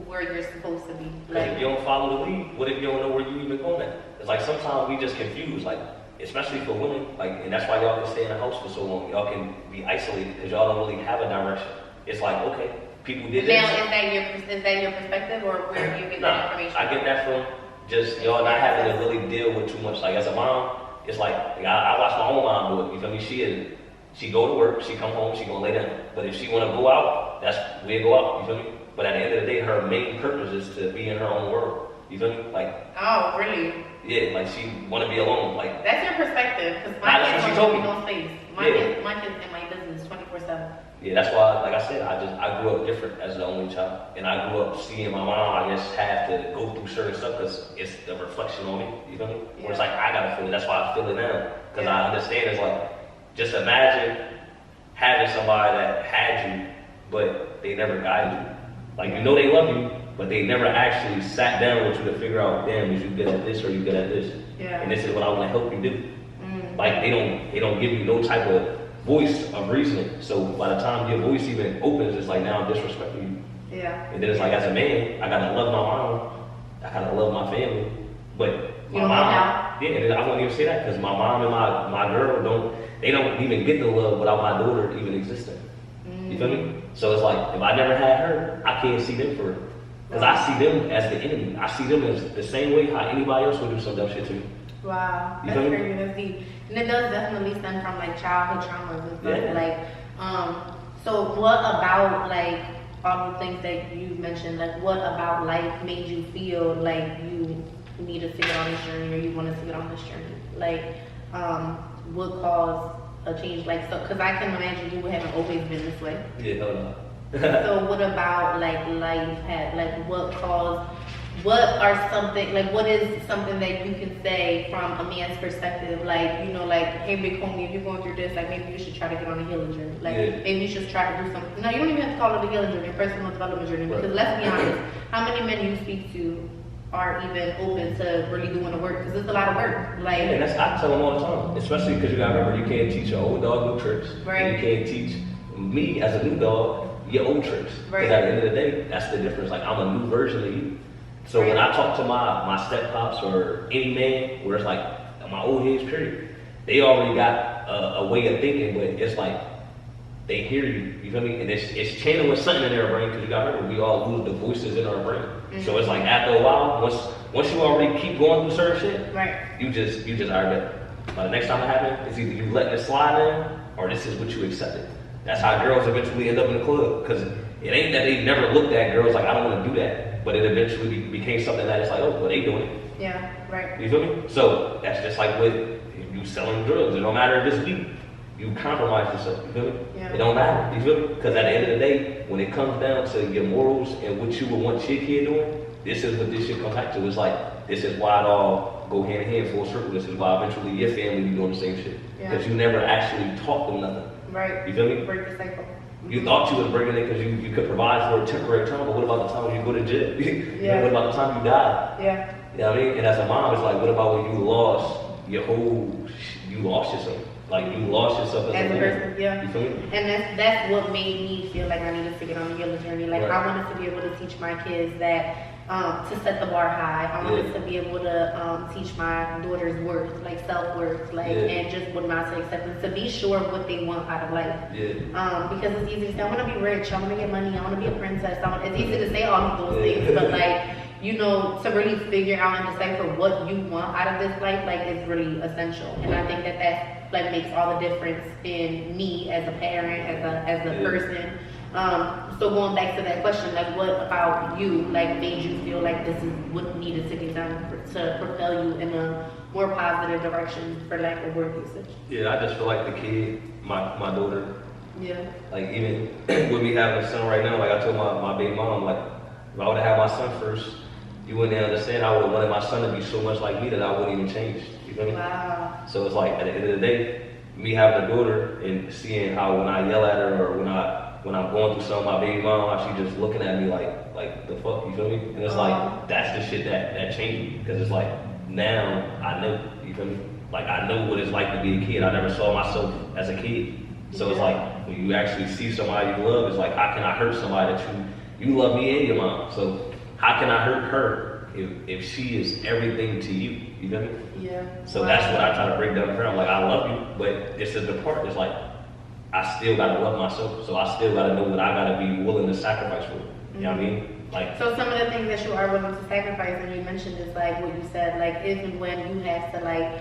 where you're supposed to be. Like if you don't follow the lead, what if you don't know where you even going at? It's like sometimes we just confused, like especially for women, like, and that's why y'all can stay in the house for so long. Y'all can be isolated because y'all don't really have a direction. It's like, okay, people did this. Now, is that your perspective, or where do you get that information? I get that from just y'all not having to really deal with too much. Like as a mom, it's like I watch my own mom do it. You feel me? She go to work, she come home, she gonna lay down. But if she wanna go out, we'll go out. You feel me? But at the end of the day, her main purpose is to be in her own world. You feel me? Like. Oh, really? Yeah, like she wanna be alone. Like. That's your perspective, because my kids don't no space. My kids in my business 24/7. Yeah, that's why, like I said, I grew up different as the only child, and I grew up seeing my mom. I just have to go through certain stuff because it's a reflection on me. You feel me? Yeah. Where it's like I gotta feel it. That's why I feel it now because I understand. It's like just imagine having somebody that had you, but they never guided you. Like you know they love you, but they never actually sat down with you to figure out, damn, is you good at this or you good at this? Yeah. And this is what I want to help you do. Like they don't give you no type of voice of reasoning. So by the time your voice even opens, it's like now I'm disrespecting you. Yeah. And then it's like as a man, I gotta love my mom, I gotta love my family, but You my don't mom, know how? yeah, and I won't even say that because my mom and my girl don't even get the love without my daughter even existing. You feel me? So it's like if I never had her, I can't see them for it. Because I see them as the enemy. I see them as the same way how anybody else would do some dumb shit to me. Wow, You that's feel me? crazy. That's deep, and it does definitely stem from like childhood traumas and stuff. Yeah. Like, so what about like all the things that you mentioned? Like, what about life made you feel like you needed to get on this journey, or you wanted to get on this journey? Like, what caused a change? Like, so because I can imagine you haven't always been this way. Yeah, hold on. So what about like life had like what are something like what is something that you can say from a man's perspective, like, you know, like, hey big homie, if you're going through this, like maybe you should try to get on a healing journey, like maybe you should try to do something. No, you don't even have to call it a healing journey, a personal development journey, because let's be honest, how many men you speak to are even open to really doing the work, because it's a lot of work. Like, and I tell them all the time, especially because you gotta remember, you can't teach an old dog new tricks. Right. And you can't teach me as a new dog your old tricks. Right. Because at the end of the day, that's the difference. Like I'm a new version of you. So when I talk to my step pops or any man, where it's like my old heads, period, they already got a way of thinking, but it's like they hear you. You feel me? And it's channeling something in their brain, because you gotta remember, we all lose the voices in our brain. So it's like after a while, once you already keep going through certain shit, right, you just already. By the next time it happens, it's either you let it slide in, or this is what you accepted. That's how girls eventually end up in the club, because it ain't that they never looked at girls like, I don't want to do that, but it eventually became something that it's like, oh, well, they doing it. yeah, right, You feel me? So that's just like with you selling drugs. It don't matter if it's weed. You compromise yourself. You feel me? Yeah. It don't matter. You feel me? Because at the end of the day, when it comes down to your morals and what you would want your kid doing, this is what this shit comes back to. It's like, this is why it all go hand in hand, full circle. This is why eventually your family be doing the same shit. Because you never actually taught them nothing. right. You feel me? Break the cycle. You thought you was breaking it because you could provide for a temporary trauma, but what about the time you go to jail? Yeah. What about the time you die? Yeah. You know what I mean? And as a mom, it's like, what about when you lost yourself? Like, you lost yourself as a As a man. person, yeah. You feel me? And that's what made me feel like I needed to get on the healing journey. Like, Right. I wanted to be able to teach my kids that to set the bar high. I wanted to be able to teach my daughters worth, like self-worth, like, and just what not to accept, and to be sure of what they want out of life. Yeah. Because it's easy to say, I want to be rich, I want to get money, I want to be a princess. It's easy to say all of those things, but like, to really figure out and decipher what you want out of this life, like, is really essential. And I think that like makes all the difference in me as a parent, as a person. So going back to that question, like, what about you, like, made you feel like this is what needed to get done to propel you in a more positive direction, for lack of word usage? Yeah, I just feel like the kid, my daughter, Yeah. like, even with me having a son right now, like I told my baby mom, like, if I would have had my son first, you wouldn't understand. I would have wanted my son to be so much like me that I wouldn't even change. You feel me? Wow. So it's like, at the end of the day, me having a daughter and seeing how when I yell at her or when I'm going through something, my baby mom, how she just looking at me like the fuck, you feel me? And it's like, that's the shit that changed me. Because it's like, now I know, you feel me? Like, I know what it's like to be a kid. I never saw myself as a kid. So it's like, when you actually see somebody you love, it's like, how can I hurt somebody that you love me and your mom? So how can I hurt her if she is everything to you? You feel me? Yeah. So that's what I try to break down to her. I'm like, I love you, but it's a part. It's like, I still gotta love myself. So I still gotta know what I gotta be willing to sacrifice for. You know what I mean? Like, so some of the things that you are willing to sacrifice, and you mentioned, is like what you said, like, if and when you have to, like,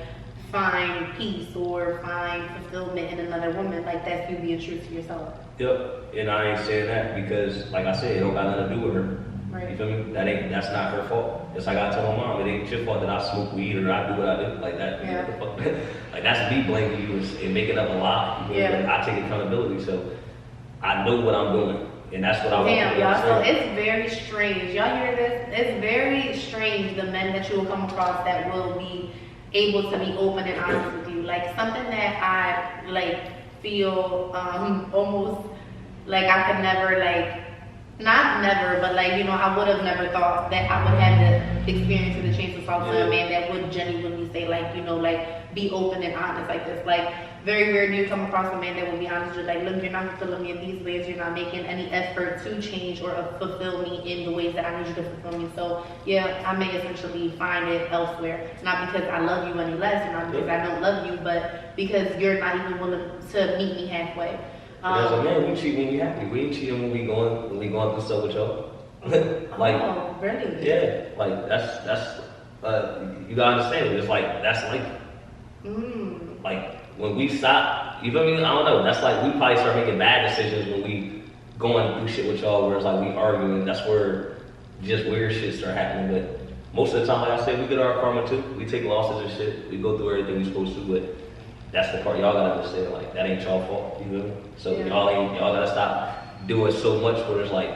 find peace or find fulfillment in another woman, like, that's you being true to yourself. yep. And I ain't saying that because, like I said, it don't got nothing to do with her. Right. You feel me? That's not her fault. It's like I tell my mom, it ain't your fault that I smoke weed or I do what I do. Like that. Yeah. Like, that's me blaming you and making up a lie. You know? Yeah. I take accountability, so I know what I'm doing. And that's what I want Damn, to y'all. So understand. it's very strange. Y'all hear this? It's very strange, the men that you will come across that will be able to be open and honest with you. Like, something that I, like, feel almost like I could never, like, not never, but, like, I would have never thought that I would have the experience or the chance to talk to a man that would genuinely say, like, like, be open and honest like this. Like, very rare do you come across a man that will be honest with you, like, look, you're not fulfilling me in these ways, you're not making any effort to change or fulfill me in the ways that I need you to fulfill me. So, yeah, I may essentially find it elsewhere. Not because I love you any less, not because I don't love you, but because you're not even willing to meet me halfway. As a man, we cheat when we happy. We ain't cheating when we going through stuff with y'all. Like, oh, really? Yeah, like that's you gotta understand it. It's like, that's life. Like, when we stop, you feel me? I don't know. That's like, we probably start making bad decisions when we going through shit with y'all, where it's like we arguing. That's where just weird shit start happening. But most of the time, like I said, we get our karma too. We take losses and shit. We go through everything we supposed to, but that's the part y'all gotta understand. Like, that ain't y'all fault. You feel me? So y'all gotta stop doing so much where it's like,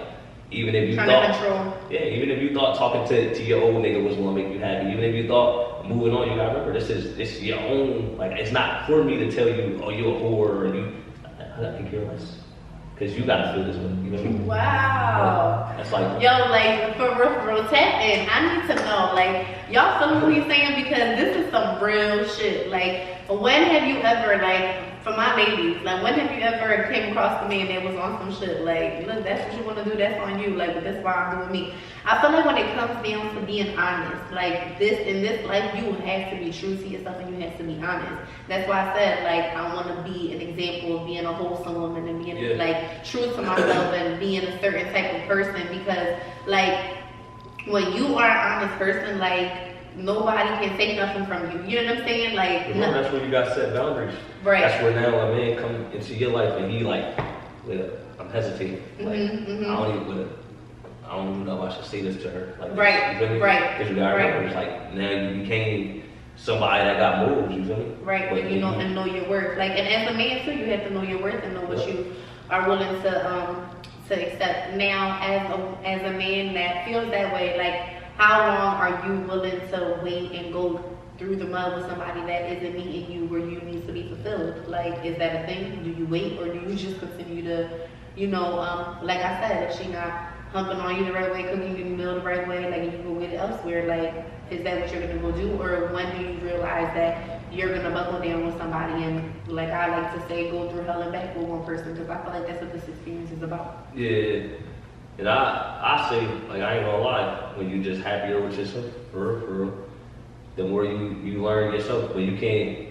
even if you even if you thought talking to your old nigga was gonna make you happy, even if you thought moving on, you gotta remember this your own. Like, it's not for me to tell you, oh, you a whore, or you. I think you're less, because you gotta feel this way. You know what I mean? Wow. That's like, yo, like, for real, tap in. I need to know, like, y'all feel what he's saying, because this is some real shit. Like, when have you ever, like, for my ladies, like, when have you ever came across a man that was on some shit, like, look, that's what you want to do, that's on you, like, but that's why I'm doing me. I feel like when it comes down to being honest, like, in this life, you have to be true to yourself and you have to be honest. That's why I said, like, I want to be an example of being a wholesome woman and being, like, true to myself and being a certain type of person, because, like, when you are an honest person, like, nobody can take nothing from you. You know what I'm saying? Like, remember, that's where you got set boundaries. Right. That's where now a man come into your life and he like, wait, I'm hesitating. Like, I don't even know if I should say this to her. Like, right. You feel me? Right. Because you got to remember, it's like, now you became somebody that got morals. You feel me? Right. But and you know, and know your worth. Like, and as a man too, you have to know your worth and know what you are willing to accept. Now, as a man that feels that way, like, how long are you willing to wait and go through the mud with somebody that isn't meeting you where you need to be fulfilled? Like, is that a thing? Do you wait, or do you just continue to, like I said, if she not humping on you the right way, cooking you the meal the right way, like, you go get it elsewhere, like, is that what you're gonna go do? Or when do you realize that you're gonna buckle down with somebody and, like I like to say, go through hell and back with one person? Because I feel like that's what this experience is about. Yeah. And I say, like, I ain't gonna lie, when you just happier with yourself, for real, the more you learn yourself. But you can't,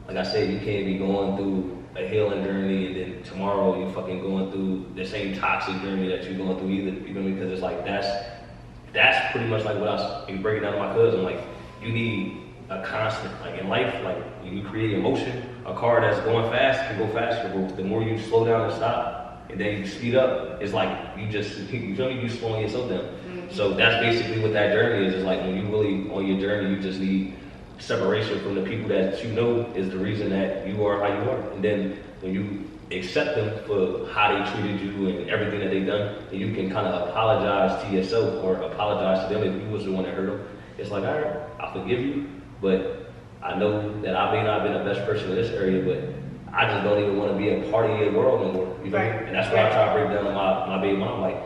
like I said, you can't be going through a healing journey and then tomorrow you fucking going through the same toxic journey that you're going through either. You know what I mean? Because it's like, that's, that's pretty much like what I was breaking down to my cousin. Like, you need a constant, like in life, like when you create emotion, a car that's going fast can go faster, but the more you slow down and stop, and then you speed up, it's like you feel me, you slowing yourself down. So that's basically what that journey is like when you really on your journey, you just need separation from the people that you know is the reason that you are how you are. And then when you accept them for how they treated you and everything that they've done, and you can kind of apologize to yourself or apologize to them if you was the one that hurt them. It's like, all right, I forgive you, but I know that I may not have been the best person in this area, but I just don't even want to be a part of your world anymore. You know? Right. And that's why I try to break down to my baby mom. Like,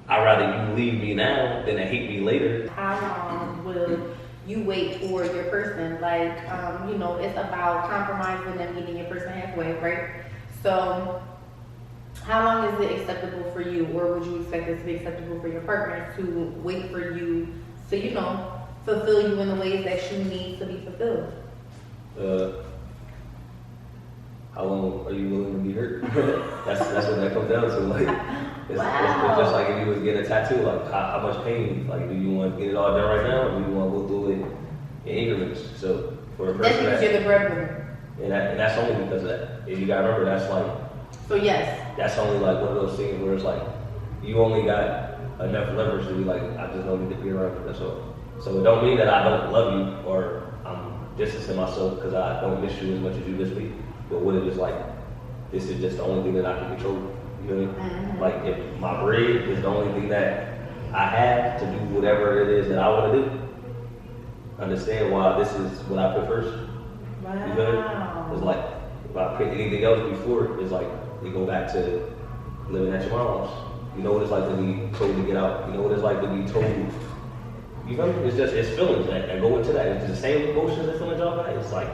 I'd rather you leave me now than to hate me later. How long will you wait for your person? Like, you know, it's about compromising and meeting your person halfway, right? So, how long is it acceptable for you, or would you expect it to be acceptable for your partner to wait for you to, you know, fulfill you in the ways that you need to be fulfilled? How long are you willing to be hurt? that's what that comes down to. Like, it's just like if you was getting a tattoo. Like, how much pain? Like, do you want to get it all done right now, or do you want to go through it in increments? So for a person That's because you're the breadwinner. and that's only because of that. And you gotta remember, that's like. So yes. That's only like one of those things where it's like you only got enough leverage to be like, I just don't need to be around you. That's all. So it don't mean that I don't love you or I'm distancing myself because I don't miss you as much as you miss me. But what it is like, this is just the only thing that I can control. You know what I mean? Mm-hmm. Like if my bread is the only thing that I have to do whatever it is that I want to do, understand why this is what I put first. Wow. You know? It's like if I put anything else before, it's like you go back to living at your mom's. You know what it's like to be told to get out. You know what it's like to be told. You know, it's feelings that go into that. It's the same emotions and feelings y'all got. It's like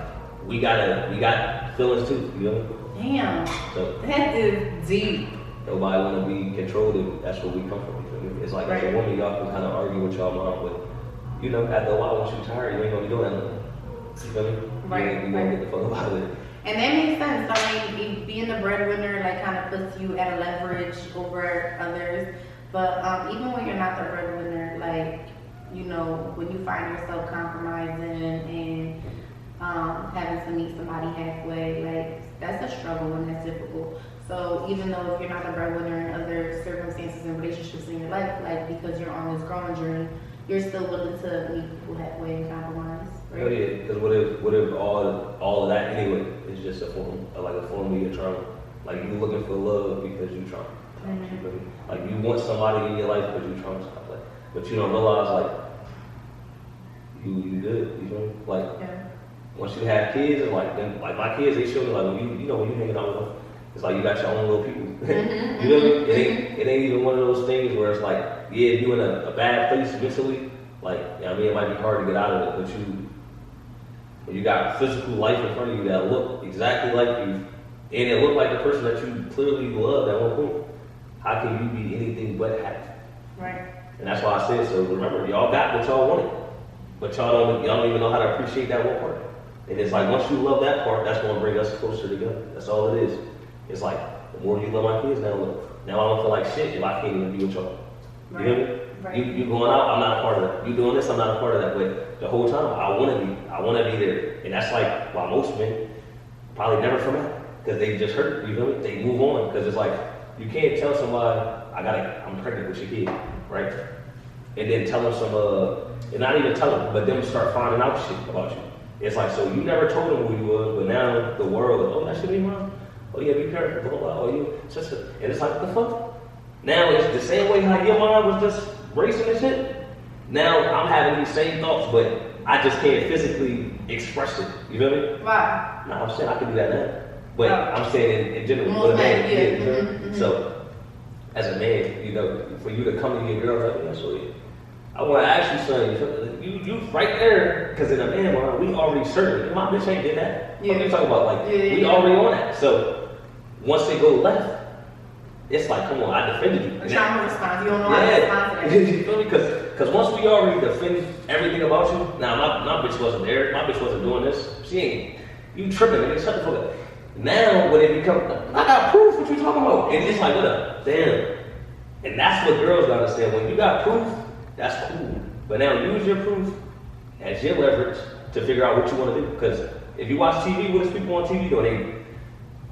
we got feelings too. You know. Damn. So that is deep. nobody want to be controlled. If that's where we come from. You feel me? It's like as a woman, y'all can kind of argue with y'all mom, but you know, after a while, once you're tired, you ain't gonna be doing that. You feel me? Right. You gonna get the fuck about it. And that makes sense. I mean, being the breadwinner like kind of puts you at a leverage over others. But even when you're not the breadwinner, like, you know, when you find yourself compromising and having to meet somebody halfway, like, that's a struggle and that's difficult. So even though if you're not the breadwinner in other circumstances and relationships in your life, like because you're on this growing journey, you're still willing to meet people halfway and compromise, right? Oh yeah, because what if all of that anyway is just a form of your trauma? Like you looking for love because you trauma. Mm-hmm. Like you want somebody in your life because you traumatized. Like, but you don't realize like you good. You know, like once you have kids and like then like my kids, they show me like when you hanging out with them, it's like you got your own little people. Mm-hmm. You know what I mean? It ain't even one of those things where it's like, yeah, if you in a bad place mentally, like, I mean, it might be hard to get out of it, but you got physical life in front of you that look exactly like you, and it look like the person that you clearly loved at one point. How can you be anything but happy? Right. And that's why I said, so remember, y'all got what y'all wanted, but y'all don't even know how to appreciate that one part. And it's like, once you love that part, that's going to bring us closer together. That's all it is. It's like, the more you love my kids, now I don't feel like shit if I can't even be with y'all. You Right. hear me? Right. You going out, I'm not a part of that. You doing this, I'm not a part of that. But the whole time, I want to be there. And that's like why most men probably never come out, because they just hurt. You feel me? They move on, because it's like you can't tell somebody I'm pregnant with your kid, right? And then tell them and not even tell them, but them start finding out shit about you. It's like, so you never told them who you was, but now the world, oh, that should be mine. Oh yeah, be careful, blah blah. Oh you, and it's like, what the fuck? Now it's the same way how your mind was just racing and shit. Now I'm having these same thoughts, but I just can't physically express it. You feel me? Why? No, I'm saying I can do that now, but I'm saying in general, Most men, yeah. you know? Mm-hmm. So as a man, you know, for you to come to your girl like, yeah, so yeah, I want to ask you something. You right there, because in a man mind, we already certain. My bitch ain't did that. Yeah. What are you talking about? Like we already on that. So once they go left, it's like, come on, I defended you. A trauma response. You don't know how to respond to that. You feel me? Because once we already defend everything about you, now my bitch wasn't there. My bitch wasn't doing this. She ain't. You tripping, nigga. Shut the fuck up. Now when it becomes, I got proof. What you talking about? And it's like, what up? Damn. And that's what girls gotta understand. When you got proof, That's cool. But now use your proof as your leverage to figure out what you want to do. Because if you watch TV, what is people on TV doing?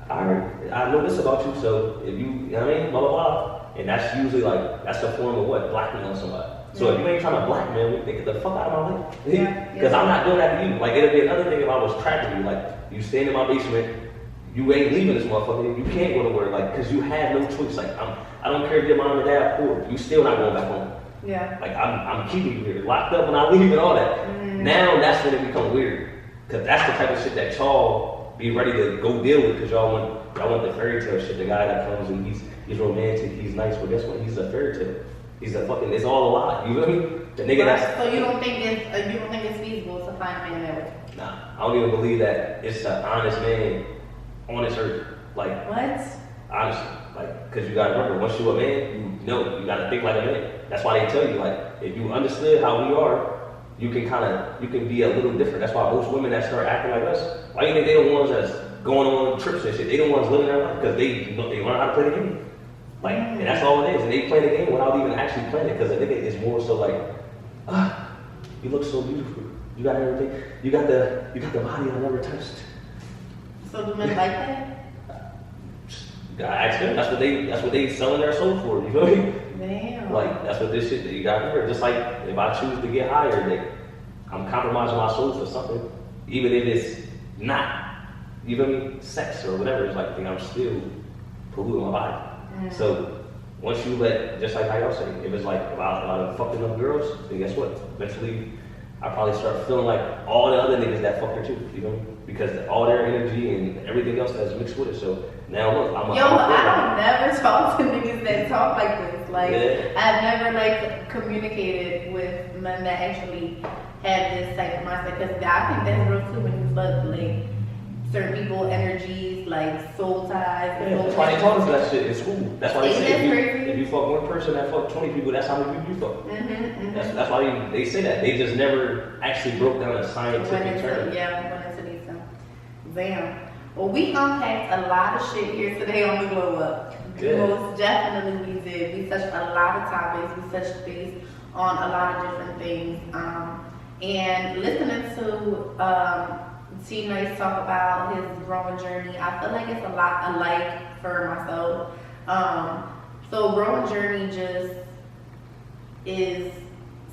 I know this about you, so if you know what I mean, blah, blah, blah. And that's usually like, that's a form of what? Blackmailing somebody. So if you ain't trying to blackmail me, then get the fuck out of my way. Because I'm not doing that to you. Like, it'd be another thing if I was trapping you. Like, you staying in my basement, you ain't leaving this motherfucker. You can't go to work, like, because you have no choice. Like, I don't care if your mom and dad poor. You still not going back home. Yeah. Like, I'm keeping you here, locked up when I leave and all that. Now that's when it become weird. Because that's the type of shit that y'all be ready to go deal with. Because y'all want the fairy tale shit. The guy that comes and he's romantic, he's nice. Well, guess what? He's a fairy tale. He's a fucking, it's all a lie. You feel me? The nigga that's... So you don't think it's feasible to find a man that way? Nah, I don't even believe that it's an honest man on this earth. Like, what? Honestly, like, because you gotta remember, once you're a man, you gotta think like a man. That's why they tell you, like, if you understood how we are, you can be a little different. That's why most women that start acting like us, why do you think they the ones that's going on trips and shit? They the ones living their life because they learn how to play the game. Like, and that's all it is. And they play the game without even actually playing it, because a nigga is more so like, you look so beautiful. You got everything. You got the body I never touched. So do men like that? You gotta ask them. That's what they selling their soul for. You feel me? Damn. Like, that's what this shit that you got here. Just like if I choose to get higher, I'm compromising my soul for something, even if it's not, you feel me, sex or whatever. It's like, I'm still polluting my body. So once you just like how y'all say, if it's like if I fucked enough girls, then guess what? Eventually, I probably start feeling like all the other niggas that fucked her too. You know, because all their energy and everything else that's mixed with it. So now look, I don't never talk to niggas that talk like this. Like, I've never like communicated with men that actually have this type of mindset, because I think that's real too when you fuck like certain people, energies, like soul ties. That's why they taught us that shit in school. That's why they say if you fuck one person that fuck 20 people, that's how many people you fuck. That's why they say that. They just never actually broke down a scientific term. Yeah, went into these things. Damn. Well, we unpacked a lot of shit here today on the Glow Up. Good. Most definitely we did. We touched a lot of topics. We touched base on a lot of different things. And listening to T Nice talk about his growing journey, I feel like it's a lot alike for myself. So growing journey just is,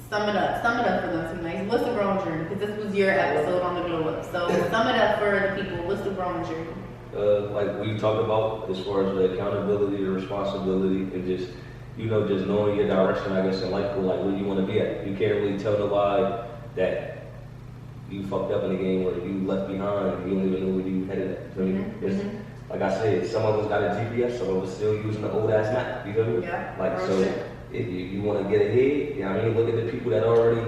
sum it up for them, T Nice. What's the growing journey? Because this was your episode on the Glow Up. So sum it up for the people. What's the growing journey? Like we talked about, as far as the accountability, the responsibility, and just knowing your direction, I guess, in life, or like where you want to be at. You can't really tell nobody that you fucked up in the game or you left behind. You don't even know where you headed at. You feel me? Like I said, some of us got a GPS, some of us still using the old ass map. You feel me? Yeah. Like, so if you want to get ahead, you know what I mean, look at the people that already,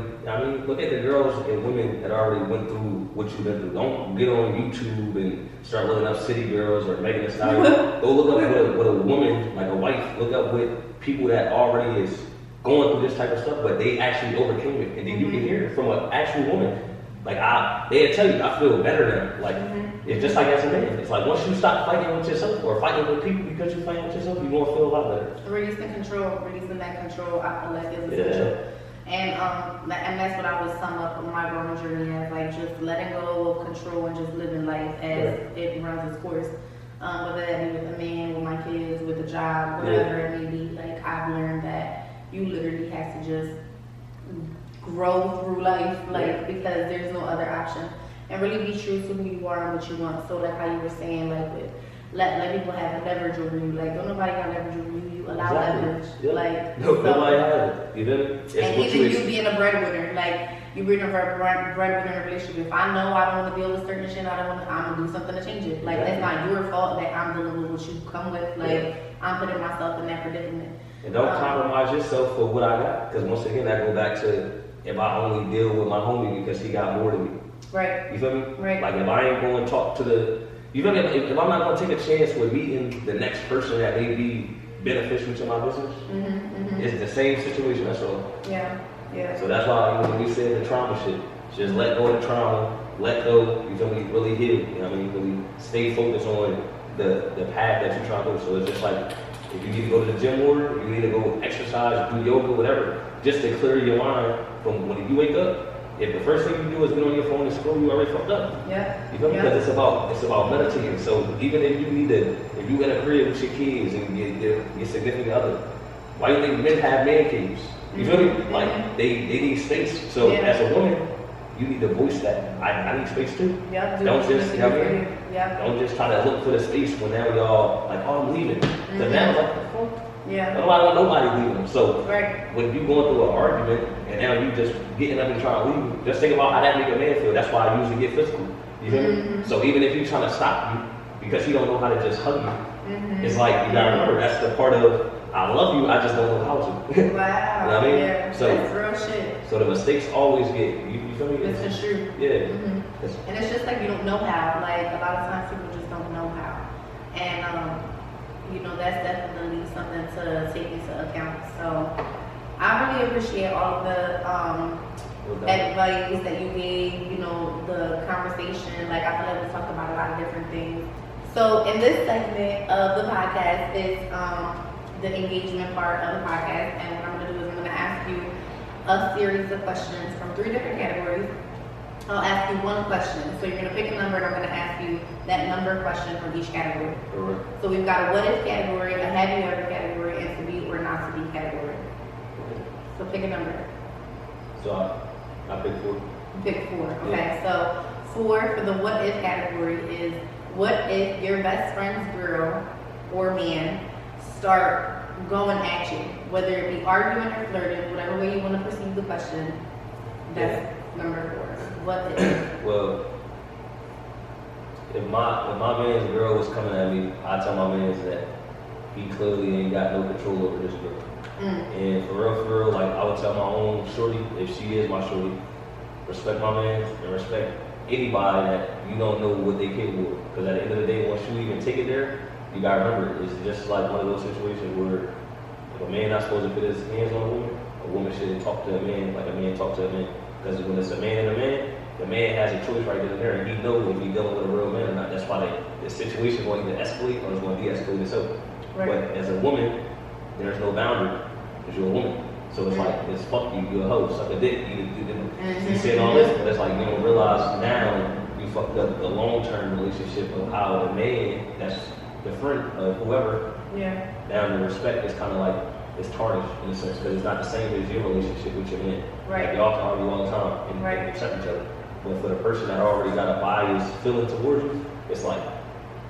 look at the girls and women that already went through what you've been through. Don't get on YouTube and start looking up city girls or Megan Thee Stallion. Go look up what a woman, like a wife, look up what people that already is going through this type of stuff, but they actually overcame it. And then you can hear it from an actual woman. Like, they'll tell you, I feel better now. Like, it's just like as a man. It's like, once you stop fighting with yourself or fighting with people because you're fighting with yourself, you're going to feel a lot better. Releasing that control, I feel like is essential. And that's what I would sum up my growing journey as, like, just letting go of control and just living life as it runs its course. Whether that be with a man, with my kids, with a job, whatever it may be. Like, I've learned that you literally have to just grow through life, like, because there's no other option, and really be true to who you are and what you want. So like how you were saying, like, with let people have leverage over you. Like, don't nobody got leverage over you. You allow leverage. Like, nobody has it. You know? And even you being a breadwinner, like, you being a breadwinner in a relationship. If I know I don't want to deal with certain shit, I'm gonna do something to change it. Like, that's not your fault that I'm dealing with what you come with. Like, I'm putting myself in that predicament. And don't compromise yourself for what I got, because once again, that go back to, if I only deal with my homie because he got more than me. Right. You feel me? Right. Like, if I ain't going to talk to you feel me? If I'm not going to take a chance with meeting the next person that may be beneficial to my business, it's the same situation, that's all. Yeah. So that's why when we said the trauma shit, just let go of the trauma, let go, you feel me, really heal. You know what I mean? Really stay focused on the path that you're trying to go. So it's just like, If you need to go to the gym more, if you need to go exercise, do yoga, whatever, just to clear your mind from when you wake up. If the first thing you do is get on your phone and scroll, you already fucked up. Yeah. You feel me? Because it's about meditating. So even if you need to, if you in a crib with your kids and your significant other, why do you think men have man caves? You feel me? Like they need space. So as a woman, you need to voice that. I need space too. Yeah. Don't just, don't just try to look for the space when now y'all like, oh, I'm leaving. Because now like, the fuck? Yeah. Nobody want nobody leaving them. So right. when you going through an argument and now you just getting up and trying to leave, just think about how that make a man feel. That's why I usually get physical. You feel me? So even if you trying to stop you because he don't know how to just hug you, it's like you gotta remember that's the part of I love you, I just don't know how to. Wow. You know what I mean? Yeah. So that's real shit. So the mistakes always get you feel me? It's true. Yeah. And it's just like you don't know how. Like a lot of times people just don't know how. And that's definitely something to take into account. So I really appreciate all of the advice that you gave, the conversation. Like I feel like we talked about a lot of different things. So in this segment of the podcast is the engagement part of the podcast. And what I'm gonna do is I'm gonna ask you a series of questions from 3 different categories. I'll ask you one question. So you're gonna pick a number and I'm gonna ask you that number question from each category. Right. So we've got a what if category, a have you ever category, and to be or not to be category. So pick a number. So I pick 4. Pick 4. Okay. So 4 for the what if category is what if your best friend's girl or man start going at you, whether it be arguing or flirting, whatever way you want to perceive the question. That's number 4. What if? Well, if my man's girl was coming at me, I tell my man that he clearly ain't got no control over this girl. And for real, like I would tell my own shorty, if she is my shorty, respect my man and respect anybody that you don't know what they capable of. Because at the end of the day, once you even take it there, you gotta remember it's just like one of those situations where if a man not supposed to put his hands on a woman shouldn't talk to a man like a man talk to a man. Because when it's a man and a man, the man has a choice right then and there, and he knows if he's dealing with a real man or not. That's why the situation is going to either escalate or it's going to de-escalate itself. Right. But as a woman, there's no boundary because you're a woman. So it's like, it's fuck you, you're a hoe, suck a dick, you said all this, but it's like you don't realize now you fucked up the long-term relationship of how the man that's the friend of whoever, down the respect is kind of like, it's tarnished in a sense because it's not the same as your relationship with your man. Right. Like y'all can argue all the time and accept each other. But for the person that already got a bias feeling towards you, it's like,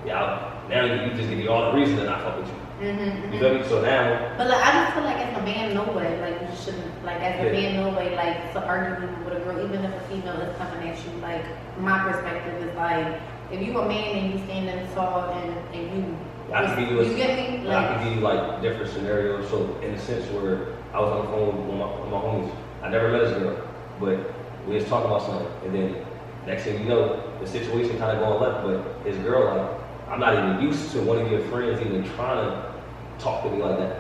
now you just give me all the reason that I fuck with you. You feel me? So now. But like, I just feel like as a man, no way, like you shouldn't, like as a man, no way, like to argue with a girl, even if a female is coming at you. Like my perspective is like, if you a man and you standing tall and you. I can give you you get me? Like, I can give you like different scenarios. So in a sense where I was on the phone with my homies, I never met this girl, but we was talking about something, and then next thing you know, the situation kind of going left. But his girl, like, I'm not even used to one of your friends even trying to talk to me like that.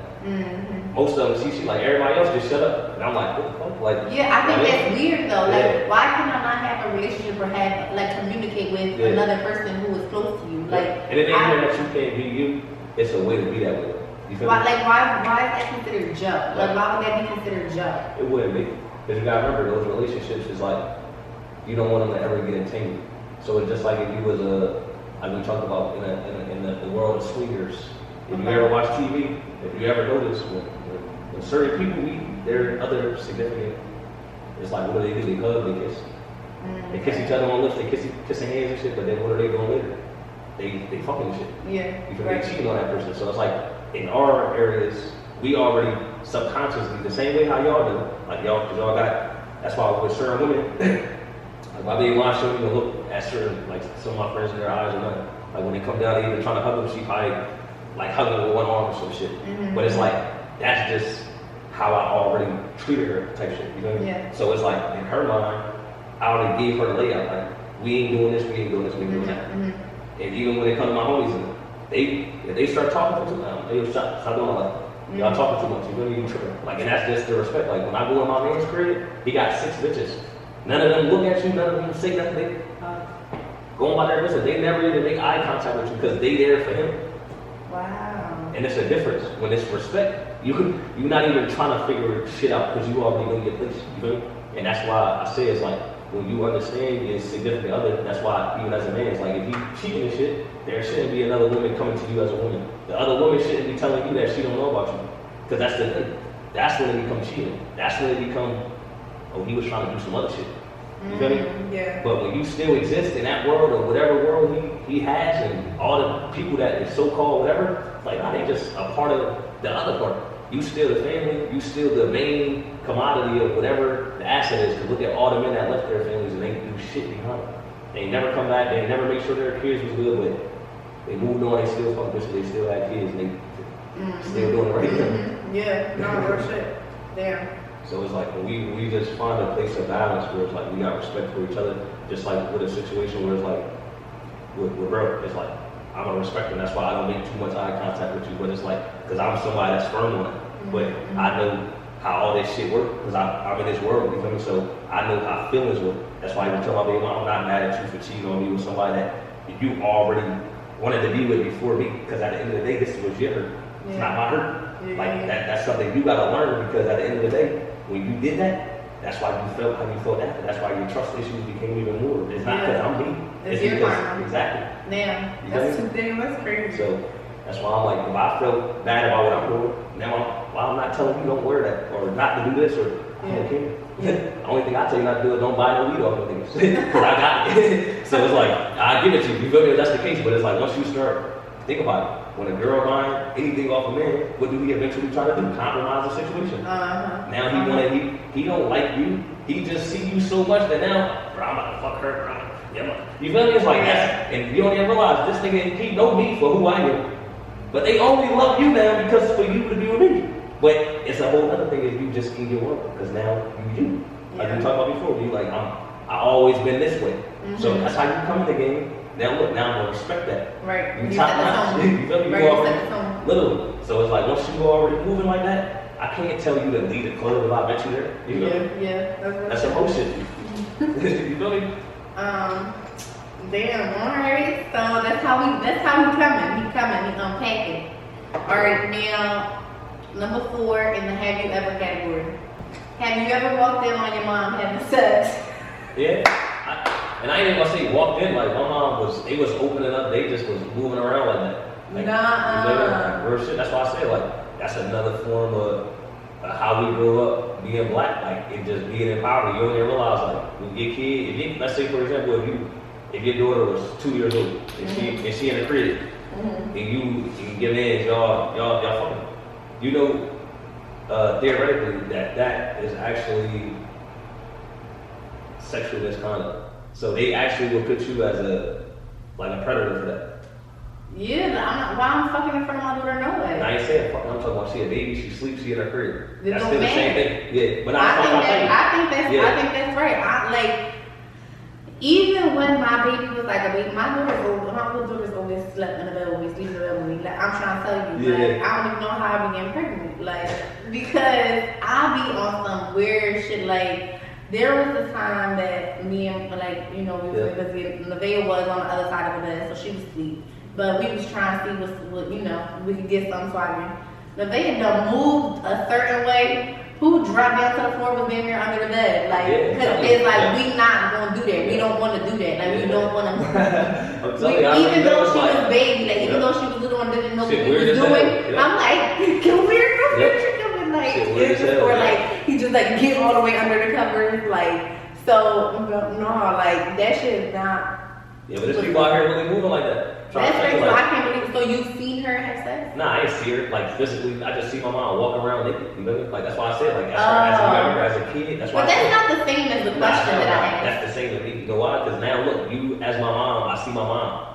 Most of them, she like everybody else just shut up, and I'm like, what the fuck? Like, I think that's weird though. Like, why can I not have a relationship or have like communicate with another person who is close to you? Like, and it ain't here that you can't be you. It's a way to be that way. You feel me? Like, why is that considered joke? Like, why would that be considered joke? It wouldn't be, because you gotta remember those relationships is like you don't want them to ever get entangled. So it's just like if you was like we talked about in the world of swingers. If you ever watch TV, if you ever notice when certain people meet their other significant, it's like what do? They hug, they kiss. They kiss each other on lips, they kissing hands and shit, but then what are they doing later? They fucking and shit. Yeah. You feel me? They cheating on that person. So it's like in our areas, we already subconsciously, the same way how y'all do, like y'all, cause y'all got, that's why with certain women, like my baby mom showed me to look at certain, like some of my friends in their eyes or nothing. Like when they come down, they even trying to hug them, she probably like hugging with one arm or some shit. But it's like, that's just how I already treated her type shit, you know what I mean? Yeah. So it's like, in her mind, I already gave her the layout, like, we ain't doing this, we ain't doing this, we ain't doing that. And even when they come to my homies, if they start talking to them, they stop doing all that. Y'all talking too much, you don't even trip. Like, and that's just the respect. Like, when I go in my man's crib, he got 6 bitches. None of them look at you, none of them say nothing. They going by their business. They never even make eye contact with you because they there for him. Wow. And it's a difference. When it's respect, you're not even trying to figure shit out because you already know your place. You feel me? And that's why I say it's like, when you understand your significant other, that's why even as a man, it's like if you cheating and shit, there shouldn't be another woman coming to you as a woman. The other woman shouldn't be telling you that she don't know about you. Because that's the thing. That's when it becomes cheating. That's when it becomes, oh, he was trying to do some other shit. You feel me? Yeah. But when you still exist in that world or whatever world he has and all the people that is so-called whatever, like, nah, they just a part of the other part. You still the family, you still the main commodity of whatever the asset is. Because look at all the men that left their families and they do shit behind them. They never come back, they never make sure their kids was good, but they moved on, they still fucking bitches, they still had kids, and they still doing the right thing. Yeah, no, real shit. Damn. So it's like when we just find a place of balance where it's like we got respect for each other, just like with a situation where it's like with bro, it's like I'm gonna respect him. That's why I don't make too much eye contact with you. But it's like because I'm somebody that's firm on it. But I know how all this shit works because I'm in this world. You feel me? So I know how feelings work. That's why I even tell my baby mom, I'm not mad at you for cheating on me with somebody that you already wanted to be with before me. Because at the end of the day, this was your hurt. It's not my hurt. Yeah. Like that's something you gotta learn because at the end of the day, when you did that, that's why you felt how you felt after. That's why your trust issues became even more. It's not because I'm me. It's your because, karma. exactly. Damn. That's crazy. So that's why I'm like, if I felt bad about what I'm doing, now I'm not telling you don't wear that or not to do this or I don't care. The only thing I tell you not to do is don't buy no weed off of niggas. Because I got it. So it's like, I give it to you. You feel me? That's the case. But it's like, once you start, think about it. When a girl buying anything off a man, what do he eventually try to do? Compromise the situation. Now he don't like you. He just see you so much that now, bro, I'm about to fuck her, bro. Yeah, you feel me? It's like that. And you don't even realize this nigga, he know me for who I am. But they only love you now because for you to be with me. But it's a whole other thing if you just in your world. Because now you. Like we talked about before, you like, I always been this way. So that's how you come in the game. Now look, now I'm gonna respect that. Right. You top notch. You feel me? Right. Literally. So it's like once you already moving like that, I can't tell you to leave the club if I bet you there. You know? Yeah. That's some whole shit. You feel me? Damn, alright. So that's how he coming. He unpacking. Alright, now number 4 in the have you ever category. Have you ever walked in on your mom having sex? Yeah. And I ain't even gonna say walked in, like my mom they was opening up, they just was moving around like that. Like, Nah. Real shit. That's why I say like that's another form of how we grew up being black, like it just being in poverty. You don't even realize like when your kid, let's say for example, if your daughter was 2 years old and she in a crib and you give in, y'all fucking, you know, theoretically that is actually sexual misconduct. So they actually will put you as a predator for that. Yeah, why I'm fucking in front of my daughter no way. I ain't saying fuck, I'm talking about she a baby, she sleeps, she in her crib. There's That's no still the man. same thing. Yeah, but I think that's right. Even when my baby was like a baby, my little daughter's always slept in the bed with me, sleep in the bed with me. Like I'm trying to tell you, like I don't even know how I began pregnant, like because I be on some weird shit. Like there was a time that me and we were visiting. Nevaeh was on the other side of the bed, so she was asleep. But we was trying to see what we could get something swagging. Nevaeh done moved a certain way. Who dropped down to the floor was being there under the bed? Like, because it's like we not gonna do that. We don't want to do that. Like we don't want to. Even though she was baby, like even though she was little and didn't know what we was doing, I'm like, come here, like it's just or like he just like get all the way under the covers, like so no, like that shit is not. Yeah, but there's people out here really moving like that. That's crazy. So I can't believe. So you've seen her have sex? Nah, I ain't see her like physically. I just see my mom walking around naked. You know, like that's why I said like as I remember as a kid. That's why. But that's not the same as the question that I asked. That's the same with me. You know why? Because now look, you as my mom, I see my mom.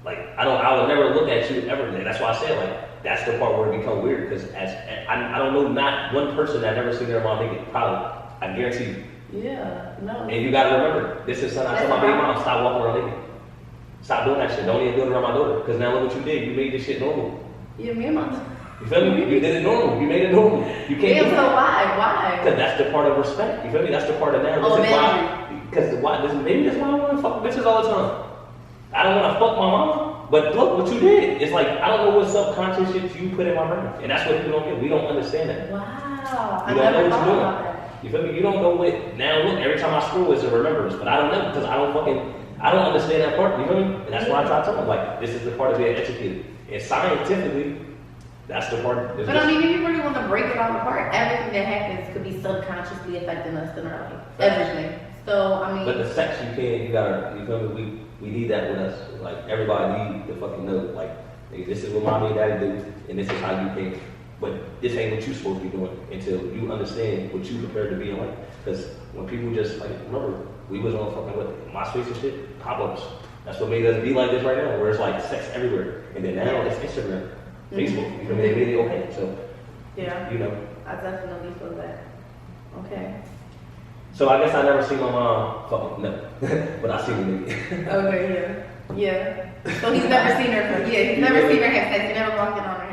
Like I would never look at you ever. That's why I said like that's the part where it becomes weird. Because I don't know not one person that never seen their mom naked. Probably, I guarantee you. Yeah, no. And you gotta remember, this is something I tell my baby mom, stop walking around naked. Stop doing that shit. Don't even do it around my daughter. Because now look what you did. You made this shit normal. Yeah, me and my. You feel me? You did it normal. You made it normal. You can't do so why? Because that's the part of respect. You feel me? That's the part of now. This is why. Because maybe that's why I want to fuck bitches all the time. I don't want to fuck my mama. But look what you did. It's like, I don't know what subconscious shit you put in my brain. And that's what people don't get. We don't understand that. Wow. You don't know what you're doing. You feel me? You don't know what, now look, every time I scroll it's a remembrance, but I don't know because I don't understand that part, you feel me? And that's why I try to tell them, like, this is the part of being educated. And scientifically, that's the part. But I mean, if you really want to break it all apart, everything that happens could be subconsciously affecting us in our life. Everything. So, I mean. But the sex, you gotta, you feel me? We need that with us. Like, everybody need to fucking know, like, hey, this is what mommy and daddy do, and this is how you think. But this ain't what you're supposed to be doing until you understand what you prepared to be in life. Because when people just, like, remember, we was on fucking, what, MySpace and shit? Pop-ups. That's what made us be like this right now, where it's like sex everywhere. And then now it's Instagram, Facebook. You feel me? They made it okay. So, yeah. You know. I definitely feel that. Okay. So I guess I never seen my mom fucking, no. But I seen the nigga. Okay, yeah. Yeah. So he's never seen her, he's never seen her have sex. He never walked in on her.